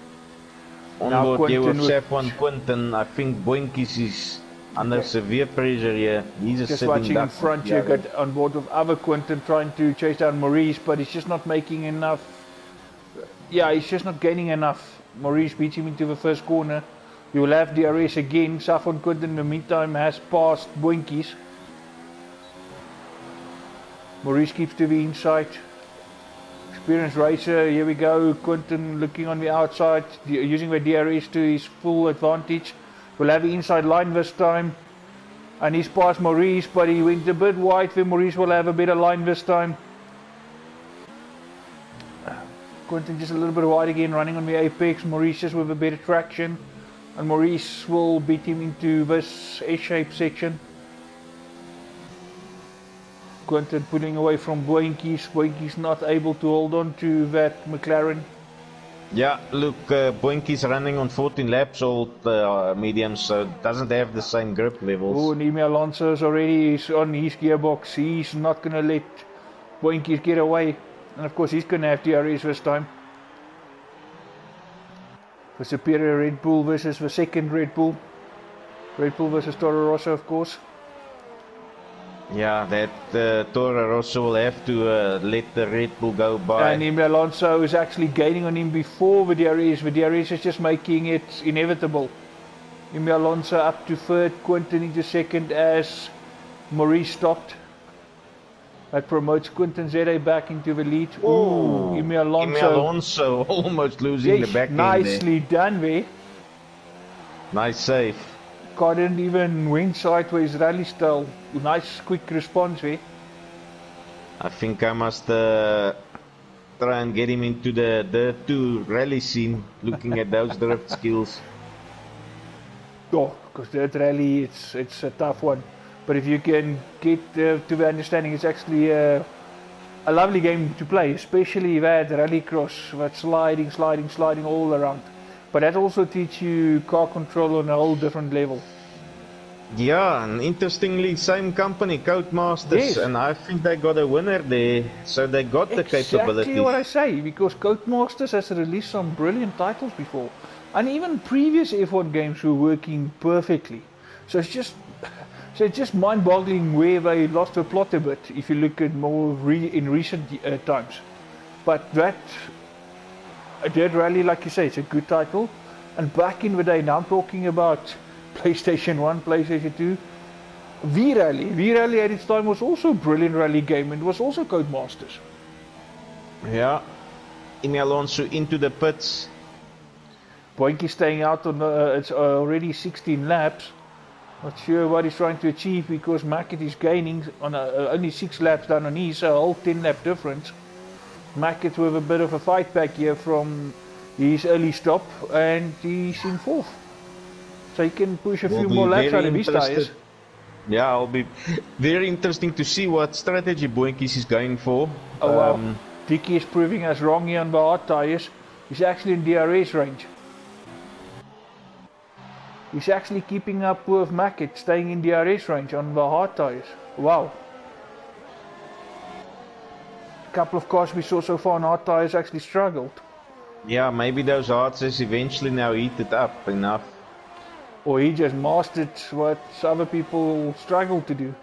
On board here with Safwan Quinton, I think Boinkies is under severe pressure here. He's just watching in front here, got on board with other Quinton trying to chase down Maurice, but he's just not making enough. Yeah, he's just not gaining enough. Maurice beats him into the first corner. You will have DRS again. Safwan Quinton in the meantime has passed Boinkies. Maurice keeps to the inside. Experienced racer, here we go. Quinton looking on the outside, using the DRS to his full advantage. We'll have the inside line this time. And he's passed Maurice, but he went a bit wide. Then Maurice will have a better line this time. Quinton just a little bit wide again, running on the apex. Maurice just with a better traction. And Maurice will beat him into this S-shaped section. Quinton pulling away from Boinkies. Boinkies not able to hold on to that McLaren. Yeah, look, Boinky's running on 14 laps, all mediums, so doesn't have the same grip levels. Oh, Nimi Alonso's already on his gearbox. He's not going to let Boinky get away. And of course, he's going to have DRS this time. The superior Red Bull versus the second Red Bull. Red Bull versus Toro Rosso, of course. Yeah, that Toro Rosso will have to let the Red Bull go by. And Nimi Alonso is actually gaining on him before the DRS. The DRS is just making it inevitable. Nimi Alonso up to third, Quinton into second as Maurice stopped. That promotes Quinton Zede back into the lead. Ooh, Nimi Alonso almost losing the back end. Nicely done there. Nice save. Car didn't even went sideways rally style. Nice quick response there. I think I must try and get him into the Dirt 2 rally scene, looking at those drift skills. Oh, because Dirt Rally, it's a tough one. But if you can get to the understanding, it's actually a lovely game to play, especially that rallycross, that sliding all around. But that also teaches you car control on a whole different level. Yeah, and interestingly, same company, Codemasters, yes. And I think they got a winner there, so they got the capability. Exactly what I say, because Codemasters has released some brilliant titles before, and even previous F1 games were working perfectly. So it's just mind-boggling where they lost the plot a bit if you look at more in recent times. But that Dirt Rally, like you say, it's a good title. And back in the day, now I'm talking about PlayStation 1, PlayStation 2, V-Rally at its time was also a brilliant rally game, and it was also Codemasters. Yeah, Nimi Alonso into the pits. Boinky staying out on it's already 16 laps. Not sure what he's trying to achieve, because Mackett is gaining on only 6 laps down on his, a whole 10 lap difference. Mackett with a bit of a fight back here from his early stop, and he's in 4th. So he can push a few more laps out of his tyres. Yeah, it'll be very interesting to see what strategy Boinkies is going for. Oh wow, Dickie is proving us wrong here on the hard tyres. He's actually in DRS range. He's actually keeping up with Mackett, staying in DRS range on the hard tyres. Wow. A couple of cars we saw so far on hard tyres actually struggled. Yeah, maybe those hards is eventually now heated up enough. Or he just mastered what other people struggle to do.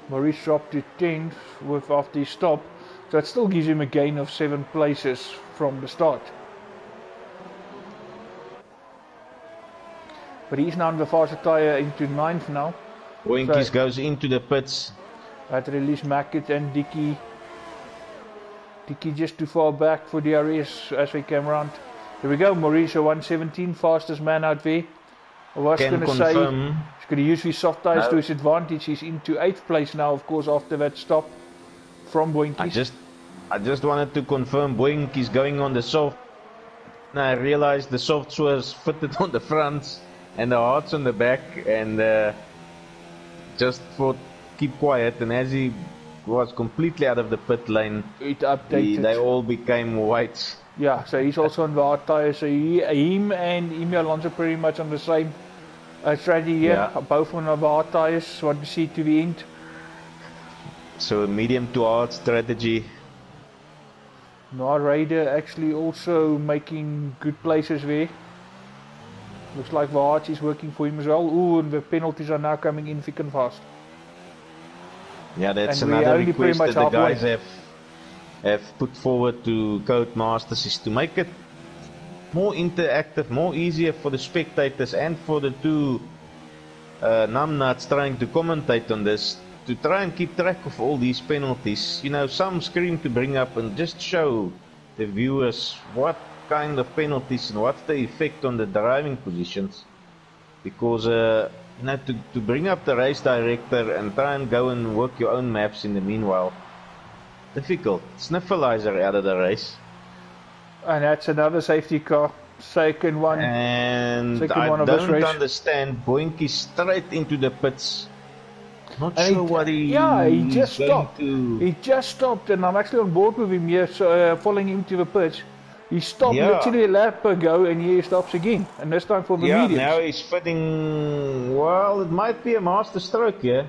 Maurice dropped to 10th after his stop, so it still gives him a gain of 7 places from the start. But he's now on the faster tyre into 9th now. Boinkies so goes into the pits. That released Mackett and Dickie. Dickie just too far back for DRS as we came around. Here we go, Maurice 117, fastest man out there. I was going to say he's going to use his soft tyres to his advantage. He's into 8th place now, of course, after that stop from Boinkies. I just wanted to confirm Boinkies going on the soft. And I realized the softs was fitted on the fronts and the hards on the back, and just thought keep quiet. And as he was completely out of the pit lane, it updated. They all became whites. Yeah, so he's also on the hard tyres. So him and Nimi Alonso pretty much on the same strategy here. Yeah. Both on the hard tyres, want to see to the end. So a medium to hard strategy. Noir Raider actually also making good places there. Looks like the hards is working for him as well. Ooh, and the penalties are now coming in thick and fast. Yeah, that's another request that the guys have put forward to Codemasters, is to make it more interactive, more easier for the spectators and for the two numbnuts trying to commentate on this, to try and keep track of all these penalties. You know, some screen to bring up and just show the viewers what kind of penalties and what's the effect on the driving positions. Because you know, to bring up the race director and try and go and work your own maps in the meanwhile, difficult. Sniffleizer out of the race. And that's another safety car. Second one. And I don't understand. Boinky straight into the pits. Not And sure what he yeah, he just going stopped. to. He just stopped, and I'm actually on board with him here, so, following him to the pits. He stopped Yeah. literally a lap ago, and here he stops again. And this time for the Yeah, mediums. now he's fitting. Well, it might be a master stroke here.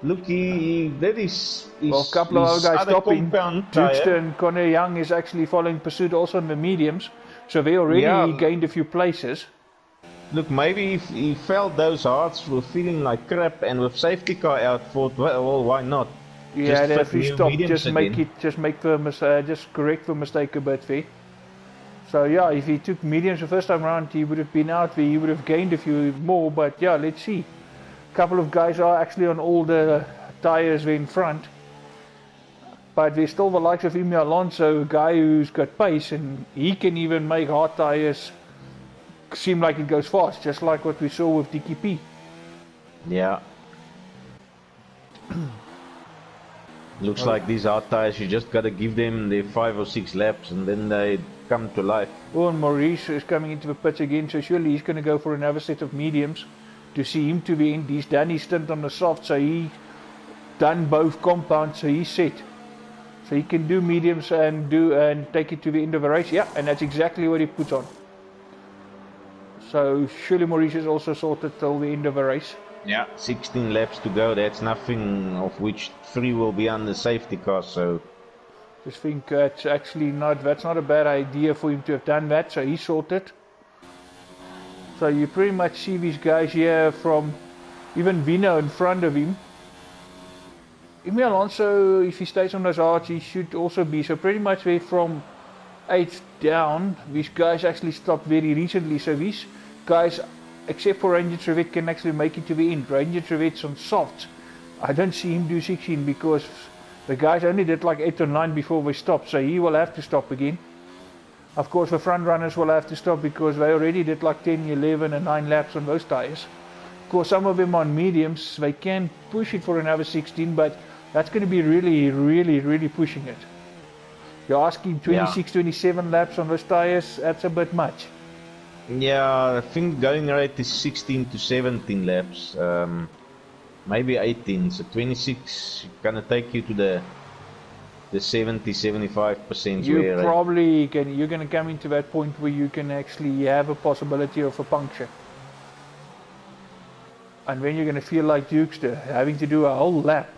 Look, he did his Well, a couple of other guys other stopping. compound Dukester tire. and Connor Young is actually following pursuit also in the mediums, so they already Yeah. gained a few places. Look, maybe if he felt those hearts were feeling like crap, and with safety car out, thought, well, why not? Yeah, Just if fit he new stopped, mediums just make again. it, just correct the mistake a bit there. So yeah, if he took mediums the first time around, he would have been out there, he would have gained a few more, but yeah, let's see. A couple of guys are actually on all the tires there in front. But there's still the likes of Emil Alonso, a guy who's got pace, and he can even make hard tires seem like it goes fast, just like what we saw with DKP. Yeah. Looks like these hard tires, you just gotta give them their 5 or 6 laps and then they come to life. Oh, and Maurice is coming into the pits again, so surely he's going to go for another set of mediums to see him to the end. He's done his stint on the soft, so he's done both compounds, so he's set. So he can do mediums and take it to the end of the race. Yeah, and that's exactly what he puts on. So surely Maurice is also sorted till the end of the race. Yeah, 16 laps to go, that's nothing, of which 3 will be on the safety car, so... Just think that's actually that's not a bad idea for him to have done that, so he's sorted. So you pretty much see these guys here from even Vino in front of him. Emil Alonso, if he stays on those arts, he should also be. So pretty much we're from 8 down. These guys actually stopped very recently, so these guys, except for Ranger Trevet, can actually make it to the end. Ranger Trevet's on softs. I don't see him do 16 because the guys only did like 8 or 9 before we stopped, so he will have to stop again. Of course the front runners will have to stop because they already did like 10, 11 and 9 laps on those tires. Of course some of them on mediums, they can push it for another 16, but that's going to be really pushing it. You're asking 26, 27 laps on those tires, that's a bit much. Yeah, I think going rate is 16 to 17 laps. Maybe 18, so 26 gonna take you to the 70-75% You probably can. You're gonna come into that point where you can actually have a possibility of a puncture, and when you're gonna feel like Dukester, having to do a whole lap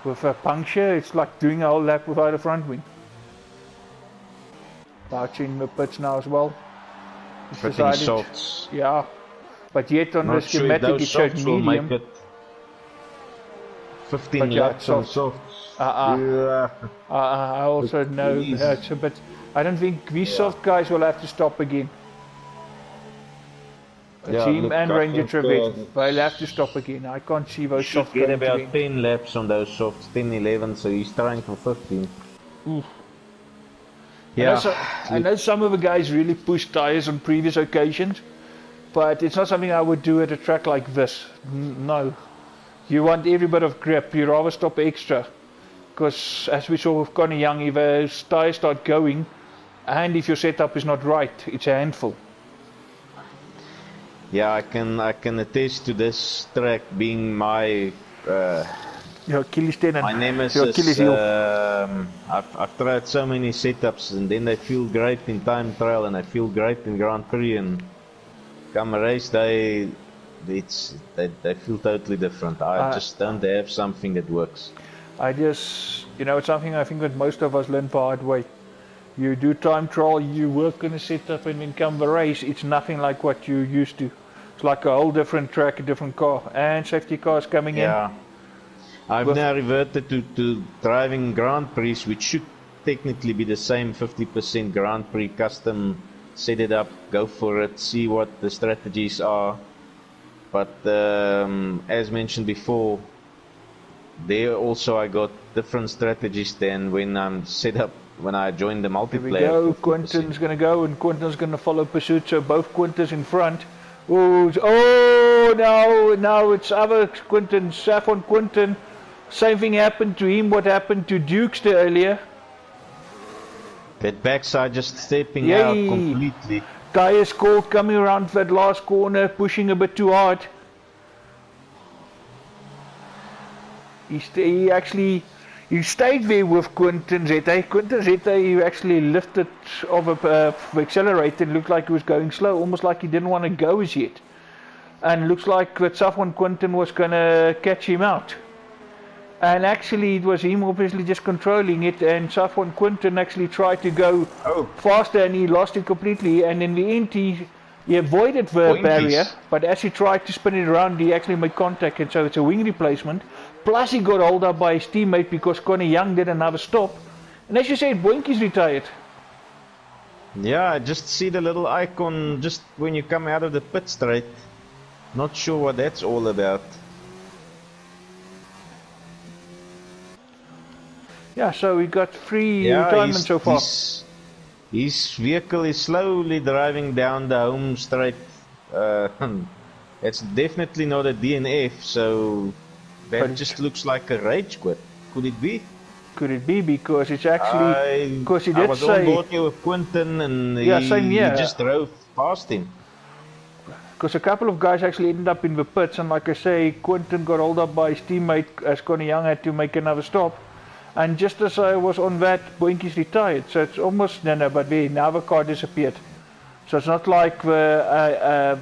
with a puncture, it's like doing a whole lap without a front wing. Touching the pits now as well. Fitting softs. Yeah, but yet on the schematic it showed medium. 15 laps on softs. I also know that, but I don't think these soft guys will have to stop again. Team and Ranger Trevet, they'll have to stop again. I can't see those soft guys. Get about 10 laps on those softs, 10, 11, so he's trying for 15. Oof. Yeah. I know some of the guys really push tires on previous occasions, but it's not something I would do at a track like this. No. You want every bit of grip, you rather stop extra. Because as we saw with Connor Young, if a tires start going, and if your setup is not right, it's a handful. Yeah, I can attest to this track being my your Achilles tendon. My nemesis. Your Achilles heel. I've tried so many setups, and then they feel great in time trial, and they feel great in Grand Prix, and come a race day, they feel totally different. I just don't have something that works. It's something I think that most of us learn the hard way. You do time trial, you work on a setup, and then come the race, it's nothing like what you used to. It's like a whole different track, a different car, and safety cars coming in. Yeah, I've now reverted to driving Grand Prix, which should technically be the same 50% Grand Prix custom. Set it up, go for it, see what the strategies are. But as mentioned before, there also I got different strategies than when I'm set up, when I joined the multiplayer. Here we go, Quinton's going to go, and Quinton's going to follow pursuit, so both Quintons in front. Now it's other Quinton, Saffron Quinton. Same thing happened to him, what happened to Dukester earlier. That backside just stepping out completely. Tires caught coming around that last corner, pushing a bit too hard. He actually he stayed there with Quinton Zeta. Quinton Zeta, he actually lifted off the accelerator. It looked like he was going slow, almost like he didn't want to go as yet. And looks like that Safwan Quinton was going to catch him out. And actually it was him obviously just controlling it, and Safwan Quinton actually tried to go faster and he lost it completely, and in the end he avoided the barrier, but as he tried to spin it around he actually made contact, and so it's a wing replacement. Plus he got hold up by his teammate because Conor Young did another stop. And as you said, Boinky's retired. Yeah, I just see the little icon just when you come out of the pit straight. Not sure what that's all about. Yeah, so we got 3 retirements so far. His vehicle is slowly driving down the home straight. It's definitely not a DNF, so that just looks like a rage quit. Could it be? Could it be? Because it's actually... Because he did I was on board here with Quinton and he just drove past him. Because a couple of guys actually ended up in the pits, and like I say, Quinton got hold up by his teammate as Conor Young had to make another stop. And just as I was on that, Boinky's retired. So it's almost, but now the car disappeared. So it's not like the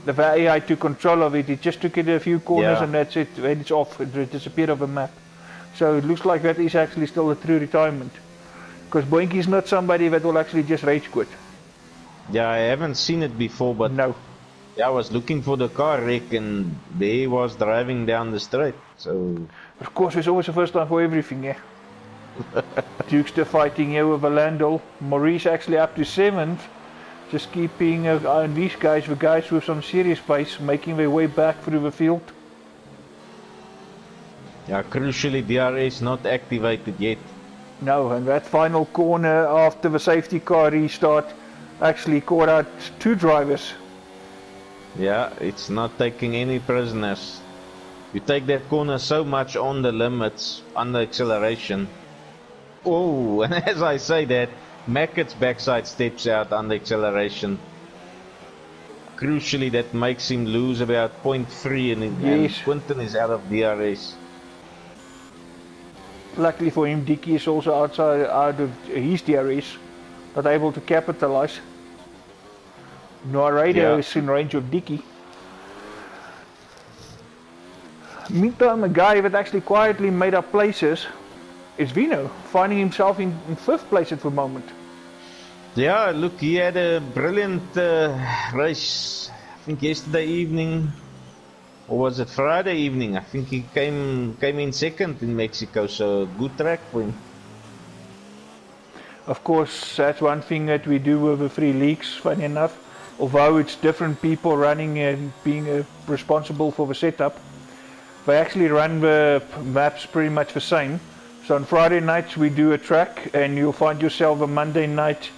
AI took control of it. It just took it a few corners and that's it. And it's off. It disappeared off the map. So it looks like that is actually still a true retirement. Because Boinky's not somebody that will actually just rage quit. Yeah, I haven't seen it before, but no. Yeah, I was looking for the car wreck and there he was driving down the straight. So of course, there's always a first time for everything, yeah. Duke's still fighting here with Valandel. Maurice actually up to 7th. Just keeping these guys, the guys with some serious pace, making their way back through the field. Yeah, crucially DRS not activated yet. No, and that final corner after the safety car restart actually caught out 2 drivers. Yeah, it's not taking any prisoners. You take that corner so much on the limits, under acceleration. Oh, and as I say that, Mackett's backside steps out under acceleration. Crucially, that makes him lose about 0.3 and Quinton is out of DRS. Luckily for him, Dickie is also out of his DRS, not able to capitalize. Noirado is in range of Dickie. Meantime, a guy that actually quietly made up places is Vino, finding himself in 5th place at the moment. Yeah, look, he had a brilliant race, I think yesterday evening, or was it Friday evening? I think he came in 2nd in Mexico, so good track for him. Of course, that's one thing that we do with the 3 leagues, funny enough. Although it's different people running and being responsible for the setup, they actually run the maps pretty much the same. So on Friday nights we do a track, and you'll find yourself a Monday night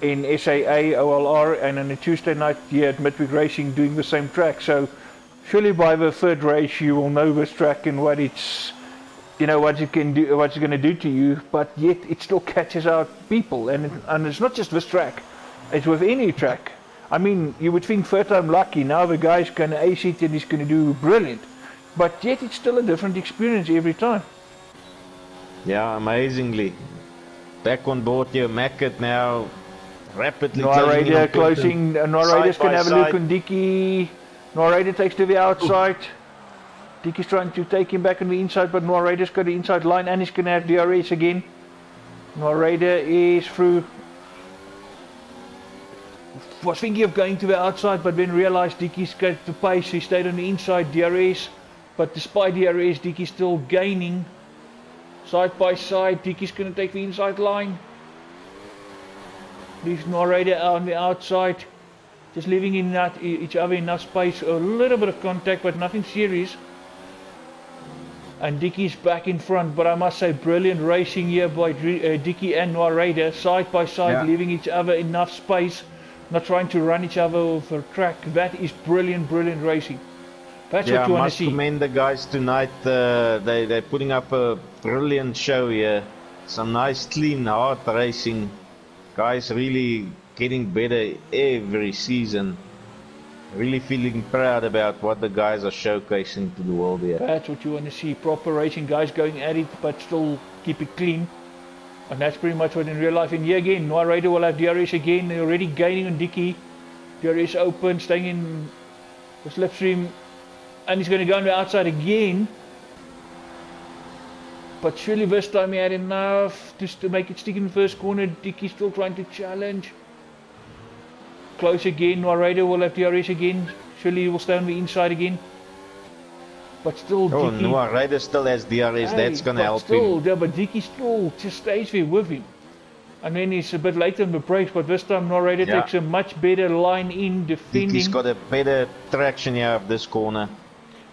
in SAA, OLR, and on a Tuesday night here at Midweek Racing doing the same track. So surely by the 3rd race you will know this track and what it's, what it can do, what it's going to do to you. But yet it still catches out people, and it's not just this track; it's with any track. I mean, you would think 3rd time lucky. Now the guy's going to ace it and he's going to do brilliant. But yet it's still a different experience every time. Yeah, amazingly. Back on board here, Mackett now rapidly closing. Noirada's can have a look on Dickie. Noirada takes to the outside. Dickie's trying to take him back on the inside, but Noirada's got the inside line and he's going to have DRS again. Noirada is through. Was thinking of going to the outside, but then realized Dickie's got the pace. He stayed on the inside, DRS. But despite DRS, Dickie's still gaining. Side by side, Dickie's going to take the inside line. Leaves Noirada on the outside. Just leaving each other enough space. A little bit of contact, but nothing serious. And Dickie's back in front. But I must say, brilliant racing here by Dickie and Noirada. Side by side, leaving each other enough space. Not trying to run each other over track. That is brilliant, brilliant racing. That's what you want to see. I must commend the guys tonight. They're putting up a brilliant show here. Some nice, clean, hard racing. Guys really getting better every season. Really feeling proud about what the guys are showcasing to the world here. That's what you want to see. Proper racing, guys going at it, but still keep it clean. And that's pretty much what in real life. And here again, Noah Raider will have DRS again. They're already gaining on Dickie. DRS open, staying in the slipstream. And he's going to go on the outside again. But surely this time he had enough just to make it stick in the first corner. Dickie's still trying to challenge. Close again. Noah Raider will have DRS again. Surely he will stay on the inside again. But still, oh, Dickie, Noah Raider still has DRS, that's going to help him. Yeah, but Dickie still just stays there with him. And then he's a bit later in the brakes, but this time Noah Raider takes a much better line in defending. Dickie's got a better traction here of this corner.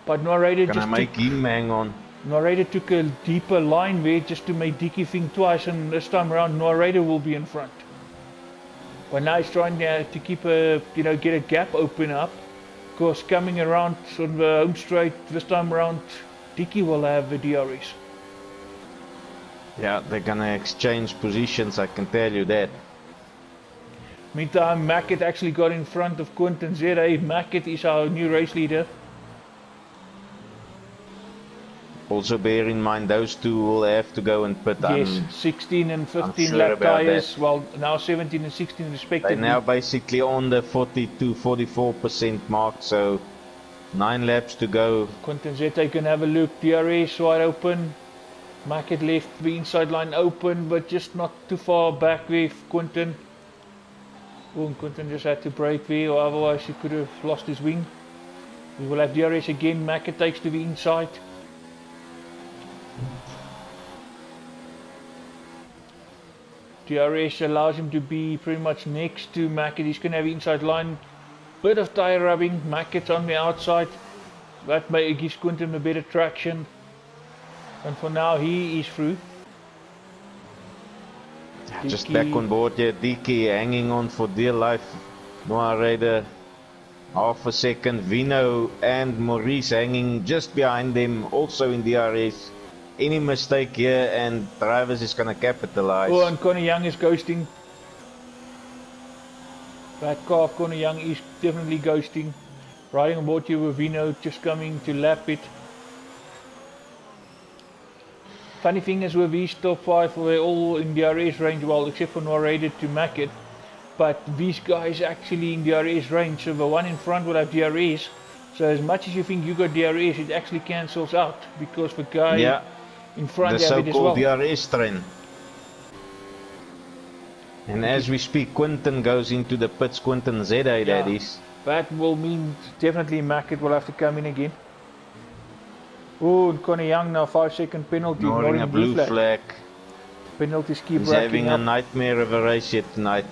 But Noah Raider just make him hang on. Noah Raider took a deeper line there just to make Dickie think twice, and this time around Noah Raider will be in front. But now he's trying to keep a, get a gap open up. Of course, coming around on the home straight this time around, Dickie will have the DRS. Yeah, they're gonna exchange positions, I can tell you that. Meantime, Mackett actually got in front of Quentin Zere. Mackett is our new race leader. Also bear in mind those two will have to go and pit. Yes, 16 and 15 lap tyres, well now 17 and 16 respectively. They're now basically on the 42-44% mark, so 9 laps to go. Quentin Zete can have a look, DRS wide open. Mackett left the inside line open, but just not too far back with Quentin. Oh, Quentin just had to brake there, or otherwise he could have lost his wing. We will have DRS again. Mackett takes to the inside. DRS allows him to be pretty much next to Mackett. He's going to have inside line. Bit of tyre rubbing. Mackett's on the outside. That gives Quentin a better traction. And for now he is through. Just back on board here. Dickie hanging on for dear life. Noah Raider half a second. Vino and Maurice hanging just behind them, also in DRS. Any mistake here and drivers is going to capitalize. Oh, and Conor Young is ghosting. That car of Conor Young is definitely ghosting. Riding on board here with Vino, just coming to lap it. Funny thing is with these top 5, they're all in DRS range, well, except for Noah Raider to Mackett. But these guys actually in DRS range, so the one in front will have DRS. So as much as you think you got DRS, it actually cancels out, because the guy in front the have it as well. so-called DRS train. And as we speak, Quentin goes into the pits, Quentin Zede, that is. That will mean definitely Mackett will have to come in again. Oh, and Conor Young now 5-second penalty. Ignoring a blue flag. Penalties keep He's racking having up. a nightmare of a race yet tonight.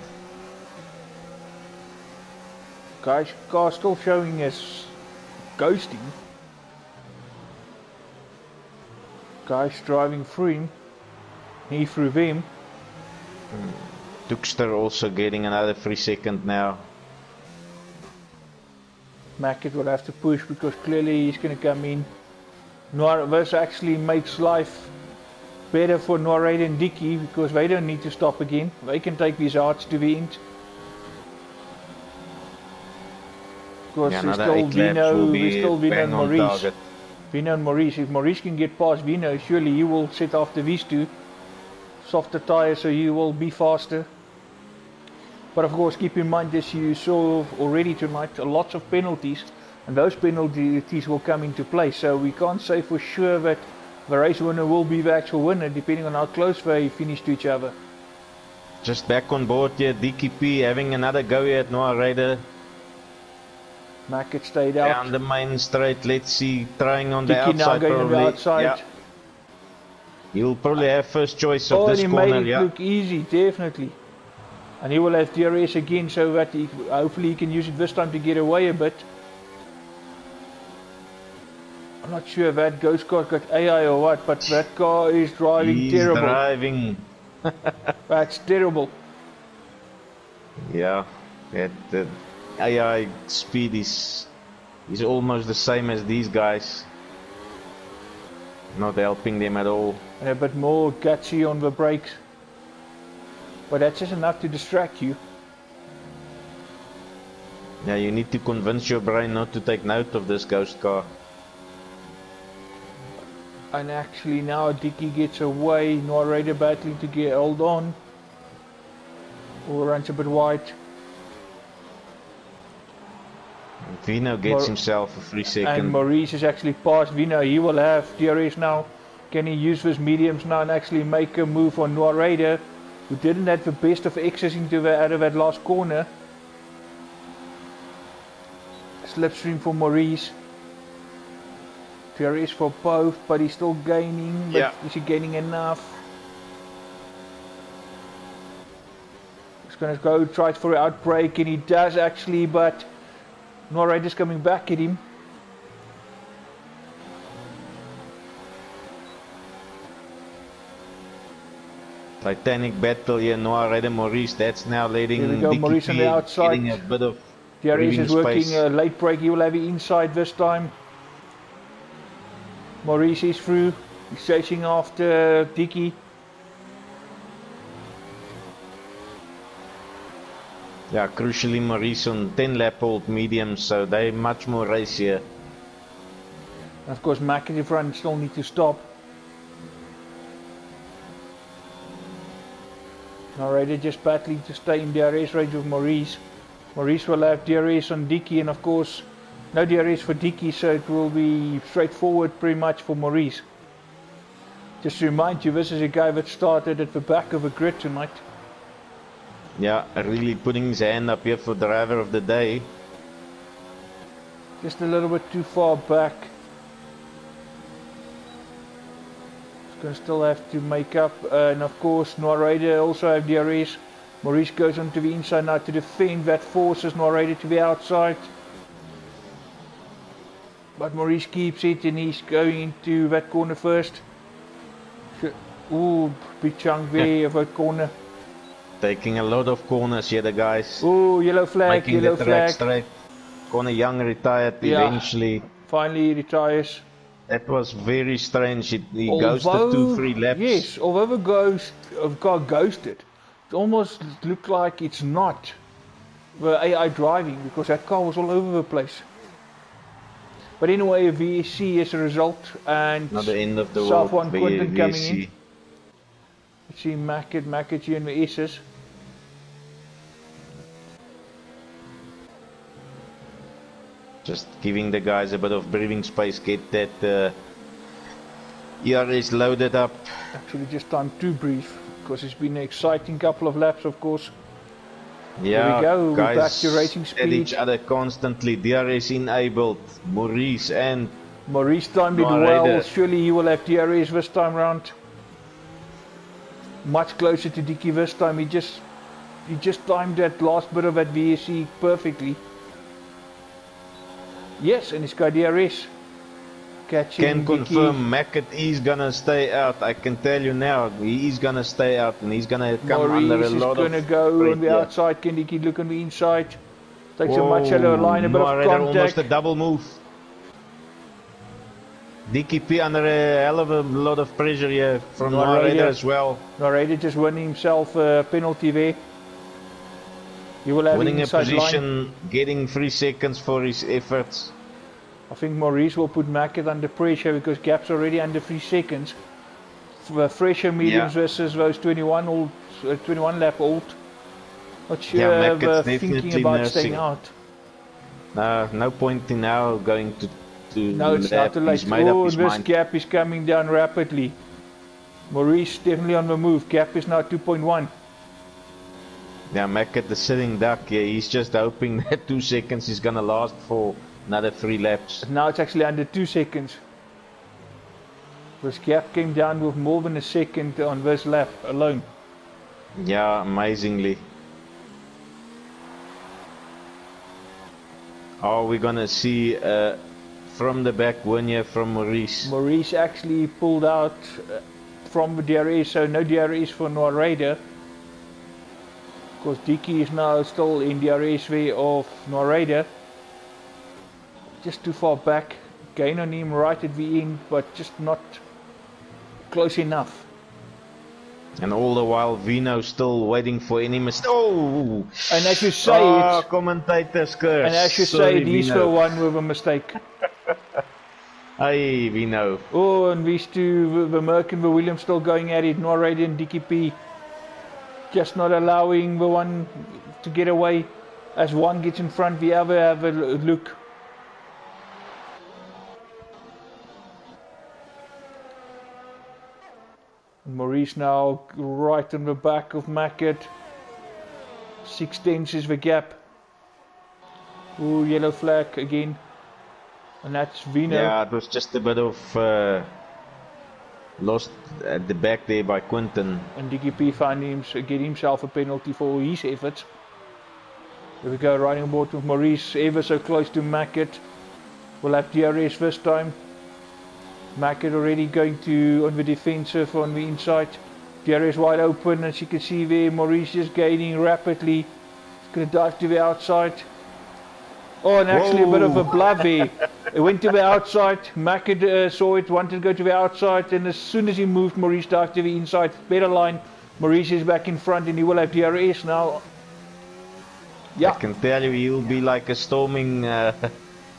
Guys, car still showing as ghosting. Guys driving through him. He through them. Duxter also getting another 3 seconds now. Mackett will have to push because clearly he's going to come in. This actually makes life better for Noah Raider and Dickie because they don't need to stop again. They can take these arts to the end. Because there's still Vino and Maurice. Vino and Maurice. If Maurice can get past Vino, surely he will sit after these two. Softer tyres, so he will be faster. But of course, keep in mind, as you saw already tonight, lots of penalties. And those penalties will come into play. So we can't say for sure that the race winner will be the actual winner, depending on how close they finish to each other. Just back on board here, DKP having another go here at Noah Raider. Mackett stayed out. Down the main straight, let's see, trying on Dickie the outside now going probably. on the outside. Yeah. He'll probably have first choice of this he corner. made it look easy, definitely. And he will have DRS again, so that hopefully he can use it this time to get away a bit. I'm not sure if that ghost car got AI or what, but that car is driving terrible. Driving. That's terrible. Yeah, the AI speed is almost the same as these guys. Not helping them at all. And a bit more gutsy on the brakes. But that's just enough to distract you. Yeah, you need to convince your brain not to take note of this ghost car. And actually now Dickie gets away, Narrator battling to get hold on. Or runs a bit wide. Vino gets himself a free second. And Maurice is actually past Vino. He will have DRS now. Can he use his mediums now and actually make a move on Narrator, who didn't have the best of access out of that last corner. Slipstream for Maurice. DRS for both, but he's still gaining. But is he gaining enough? He's going to go try for an outbreak, and he does actually, but Narrator's coming back at him. Titanic battle here, Narrator Maurice. That's now letting Here we go, Maurice on the outside. Getting a bit of DRS is working space. a late break. He will have it inside this time. Maurice is through. He's chasing after Dickie. Yeah, crucially Maurice on 10 lap old mediums, so they're much more race here. And of course Mack in the front still need to stop. Narrator just battling to stay in DRS range with Maurice. Maurice will have DRS on Dickie, and of course no DRS for Dickie, so it will be straightforward pretty much for Maurice. Just to remind you, this is a guy that started at the back of a grid tonight. Yeah, really putting his hand up here for driver of the day. Just a little bit too far back. He's going to still have to make up. And of course Narrator also have DRS. Maurice goes onto the inside now to defend. That forces Narrator to the outside. But Maurice keeps it, and he's going into that corner first. Ooh, big chunk there of that corner. Taking a lot of corners here, the guys. Ooh, yellow flag, making yellow the track flag. straight. Connor Young retired eventually. Finally he retires. That was very strange. He ghosted 2-3 laps. Yes, although the car ghosted, it almost looked like it's not the AI driving, because that car was all over the place. But anyway, a VSC as a result, and not the end of the South world. One Quinton coming in. Let's see Mackie and the S's. Just giving the guys a bit of breathing space, get that ERS loaded up. Actually just time to breathe, because it's been an exciting couple of laps, of course. Yeah, here we go, guys back to racing speed. at each other constantly. DRS enabled. Maurice and Maurice timed it well. Surely he will have DRS this time round. Much closer to Dickie this time. He just timed that last bit of that VSC perfectly. Yes, and he's got DRS. Catching can Dickie. confirm Mackett is gonna stay out. I can tell you now, he is gonna stay out, and he's gonna come Maurice under a lot of is gonna go on the outside. Can Dickie look on the inside? Takes a much shallower line, a bit of contact. Almost a double move. Dickie P under a hell of a lot of pressure here from Narrator as well. Narrator just winning himself a penalty there. He will have winning a position, line. getting 3 seconds for his efforts. I think Maurice will put Mackett under pressure, because Gap's already under 3 seconds. The fresher mediums versus those 21 lap old. Not sure they're thinking about staying out. No point in now going to no, it's not too late. Oh, this gap is coming down rapidly. Maurice definitely on the move. Gap is now 2.1. Yeah, Mackett the sitting duck. Yeah, he's just hoping that 2 seconds is gonna last for another 3 laps. But now it's actually under 2 seconds. This gap came down with more than a second on this lap alone. Yeah, amazingly. Are we gonna see from the back win here from Maurice? Maurice actually pulled out from the DRS, so no DRS for Narrator. Of course, Dickie is now still in DRS way of Narrator. Just too far back. Gain on him right at the end, but just not close enough. And all the while Vino still waiting for any mistake. Oh! And as you say it, commentator's curse. and as you Sorry, say it, he's the Vino. one with a mistake. Hey, Vino. Oh, and these two, the Merck and the Williams still going at it. Noah Raider and Dickie P just not allowing the one to get away. As one gets in front, the other have a look. Maurice now right on the back of Mackett. 6/10 is the gap. Ooh, yellow flag again. And that's Vino. Yeah, it was just a bit of lost at the back there by Quinton. And DKP get himself a penalty for his efforts. Here we go, riding aboard with Maurice, ever so close to Mackett. We'll have DRS this time. Mackett already going to on the defensive on the inside. DRS wide open, as you can see there. Maurice just gaining rapidly. He's going to dive to the outside. Oh, and actually a bit of a bluff there. It went to the outside. Mackett saw it, wanted to go to the outside, and as soon as he moved, Maurice dived to the inside. Better line. Maurice is back in front, and he will have DRS now. Yeah. I can tell you, he'll be like a storming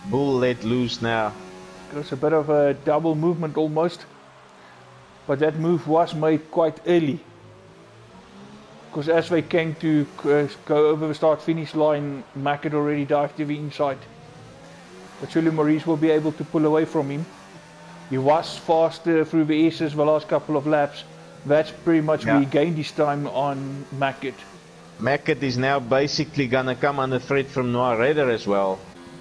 bull let loose now. It's a bit of a double movement almost. But that move was made quite early. Because as they came to go over the start-finish line, Mackett already dived to the inside. But surely Maurice will be able to pull away from him. He was faster through the S's the last couple of laps. That's pretty much where he gained his time on Mackett. Mackett is now basically gonna come under threat from Noah Raider as well.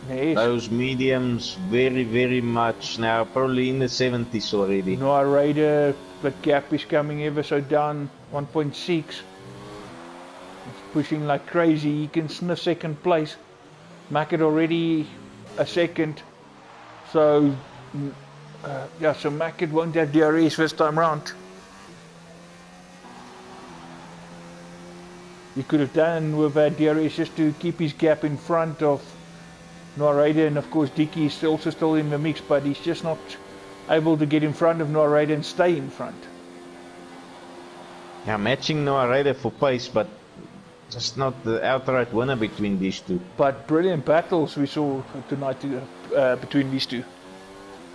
Yes. Those mediums very much now, probably in the 70s already. Noah Raider, the gap is coming ever so down, 1.6. He's pushing like crazy, he can sniff second place. Mackett already a second. So, so Mackett won't have DRS this time round. He could have done with that DRS just to keep his gap in front of Noah Raider, and of course Dickie is also still in the mix, but he's just not able to get in front of Noah Raider and stay in front. Yeah, matching Noah Raider for pace, but just not the outright winner between these two. But brilliant battles we saw tonight between these two.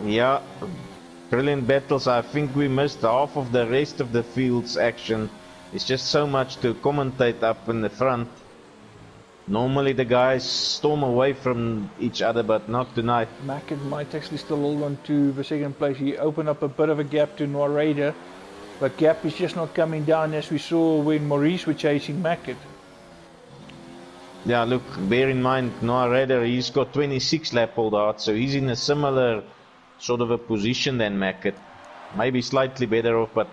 Yeah, brilliant battles. I think we missed half of the rest of the field's action. It's just so much to commentate up in the front. Normally the guys storm away from each other, but not tonight. Mackett might actually still hold on to the second place. He opened up a bit of a gap to Noah Raider, but gap is just not coming down as we saw when Maurice were chasing Mackett. Yeah, look, bear in mind, Noah Raider, he's got 26 lap hold out, so he's in a similar sort of a position than Mackett. Maybe slightly better off, but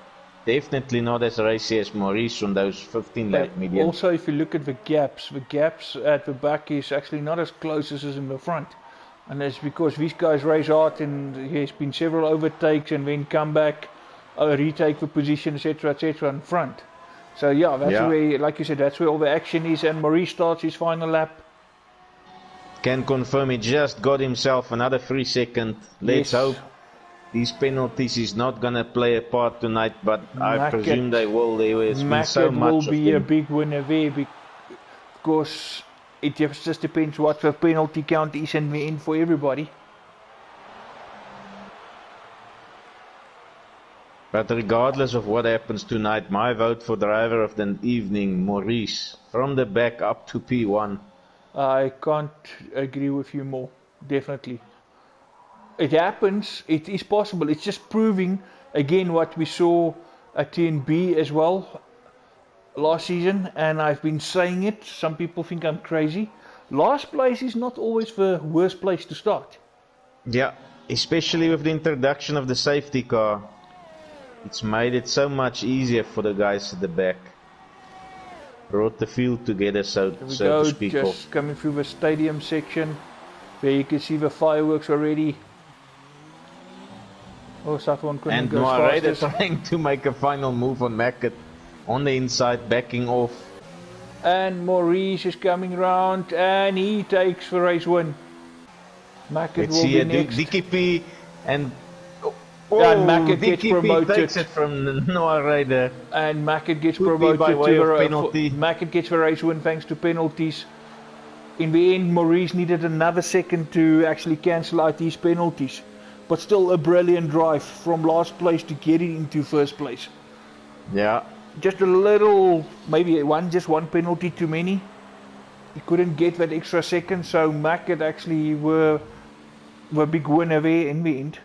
definitely not as racy as Maurice on those 15 lap mediums. Also, if you look at the gaps at the back is actually not as close as in the front. And that's because these guys race hard, and there's been several overtakes and then come back, retake the position, etc. in front. So yeah, that's where, like you said, that's where all the action is, and Maurice starts his final lap. Can confirm he just got himself another 3 seconds. Let's hope these penalties is not gonna play a part tonight, but I presume they will. There has been so much will be a big winner there, because it just depends what the penalty count is in the end for everybody. But regardless of what happens tonight, my vote for driver of the evening, Maurice, from the back up to P1. I can't agree with you more, definitely. It happens, it is possible, it's just proving again what we saw at TNB as well last season, and I've been saying it, some people think I'm crazy. Last place is not always the worst place to start. Yeah, especially with the introduction of the safety car. It's made it so much easier for the guys at the back. Brought the field together, so to speak. Just coming through the stadium section, where you can see the fireworks already. Oh, Safwan couldn't go Noah Raider fastest. trying to make a final move on Mackett on the inside, backing off. And Maurice is coming round, and he takes the race win. Mackett will be next. DKP and and Mackett gets DKP promoted. takes it from Noah Ryder. And Mackett gets Could be promoted by way to of the penalty. Mackett gets the race win thanks to penalties. In the end, Maurice needed another second to actually cancel out these penalties. But still a brilliant drive from last place to get it into first place. Yeah. Just a little, maybe just one penalty too many. He couldn't get that extra second, so Mackett actually were big winner there in the end.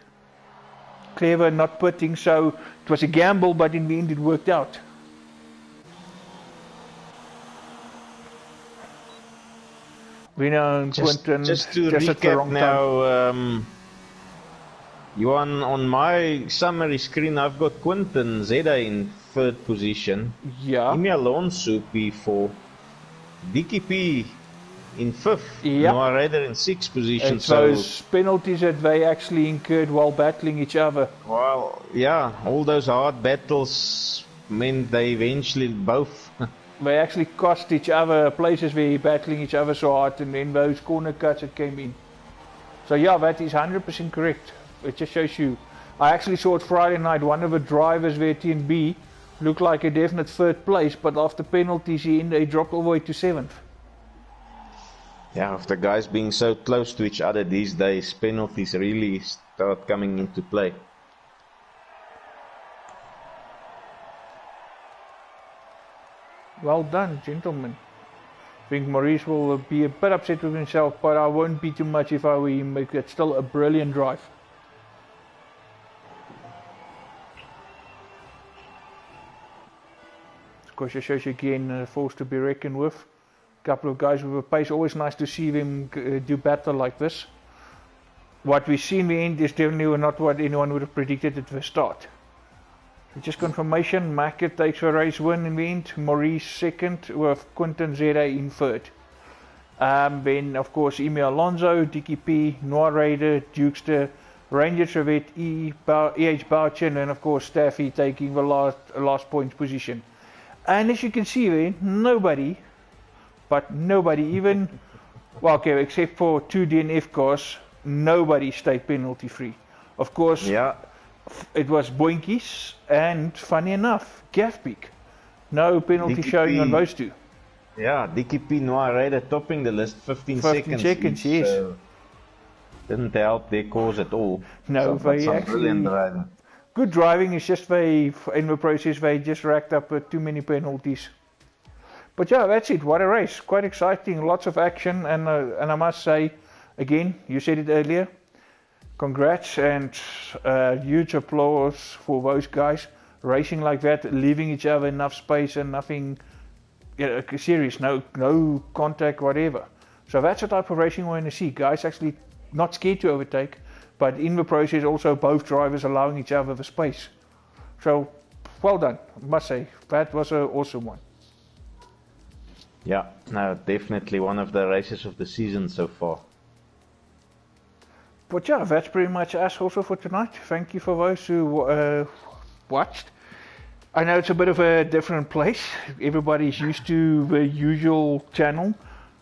Clever not putting, so it was a gamble, but in the end it worked out. Reno and Quinton just to just at the recap wrong now, you on my summary screen, I've got Quinton Zeta in third position. Yeah. Imi Alonso P4. DKP in fifth. Yep. Noah Ryder in sixth position. It's so those penalties that they actually incurred while battling each other. well, yeah, all those hard battles meant they eventually both. They actually cost each other places where battling each other so hard, and then those corner cuts that came in. So yeah, that is 100% correct. It just shows you. I actually saw it Friday night. One of the drivers there, TNB, looked like a definite third place, but after penalties they dropped all the way to 7th. Yeah, after guys being so close to each other these days, penalties really start coming into play. Well done, gentlemen. I think Maurice will be a bit upset with himself, but I won't be too much if I were him. It's still a brilliant drive. Of course, it shows you again a force to be reckoned with. A couple of guys with a pace. Always nice to see them do better like this. What we see in the end is definitely not what anyone would have predicted at the start. Just confirmation, Mackett takes the race win in the end, Maurice second with Quinton Zeta in third. Then of course Imi Alonso, DKP, Noah Raider, Dukester, Ranger Trevette, EH Bouchen, and of course Staffy taking the last point position. And as you can see there, nobody, even, well okay, except for 2 DNF cars, nobody stayed penalty free. Of course, Yeah. it was Boinkies and, funny enough, Gaffbeek. No penalty DKP, showing on those two. Yeah, DKP Noah Ryder topping the list 15 seconds. Seconds, each, yes. so didn't help their cause at all. No, so, they some actually... brilliant driving. Good driving, it's just in the process they just racked up too many penalties. But yeah, that's it. What a race. Quite exciting, lots of action, and I must say, again, you said it earlier, congrats and huge applause for those guys racing like that, leaving each other enough space and nothing serious, no contact, whatever. So that's the type of racing we want to see. Guys actually not scared to overtake, but in the process also both drivers allowing each other the space. So well done, I must say. That was an awesome one. Yeah, no, definitely one of the races of the season so far. But yeah, that's pretty much us also for tonight. Thank you for those who watched. I know it's a bit of a different place. Everybody's used to the usual channel.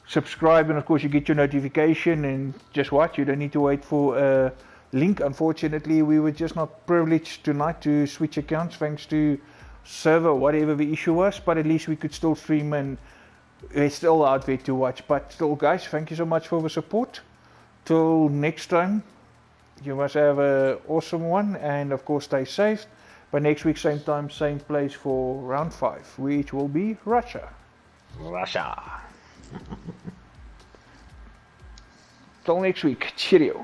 Subscribe and of course you get your notification and just watch. You don't need to wait for a link. Unfortunately, we were just not privileged tonight to switch accounts thanks to server, whatever the issue was. But at least we could still stream and it's still out there to watch. But still guys, thank you so much for the support. Till next time, you must have an awesome one and of course stay safe. But next week, same time, same place for round 5, which will be Russia. Russia. Till next week, cheerio.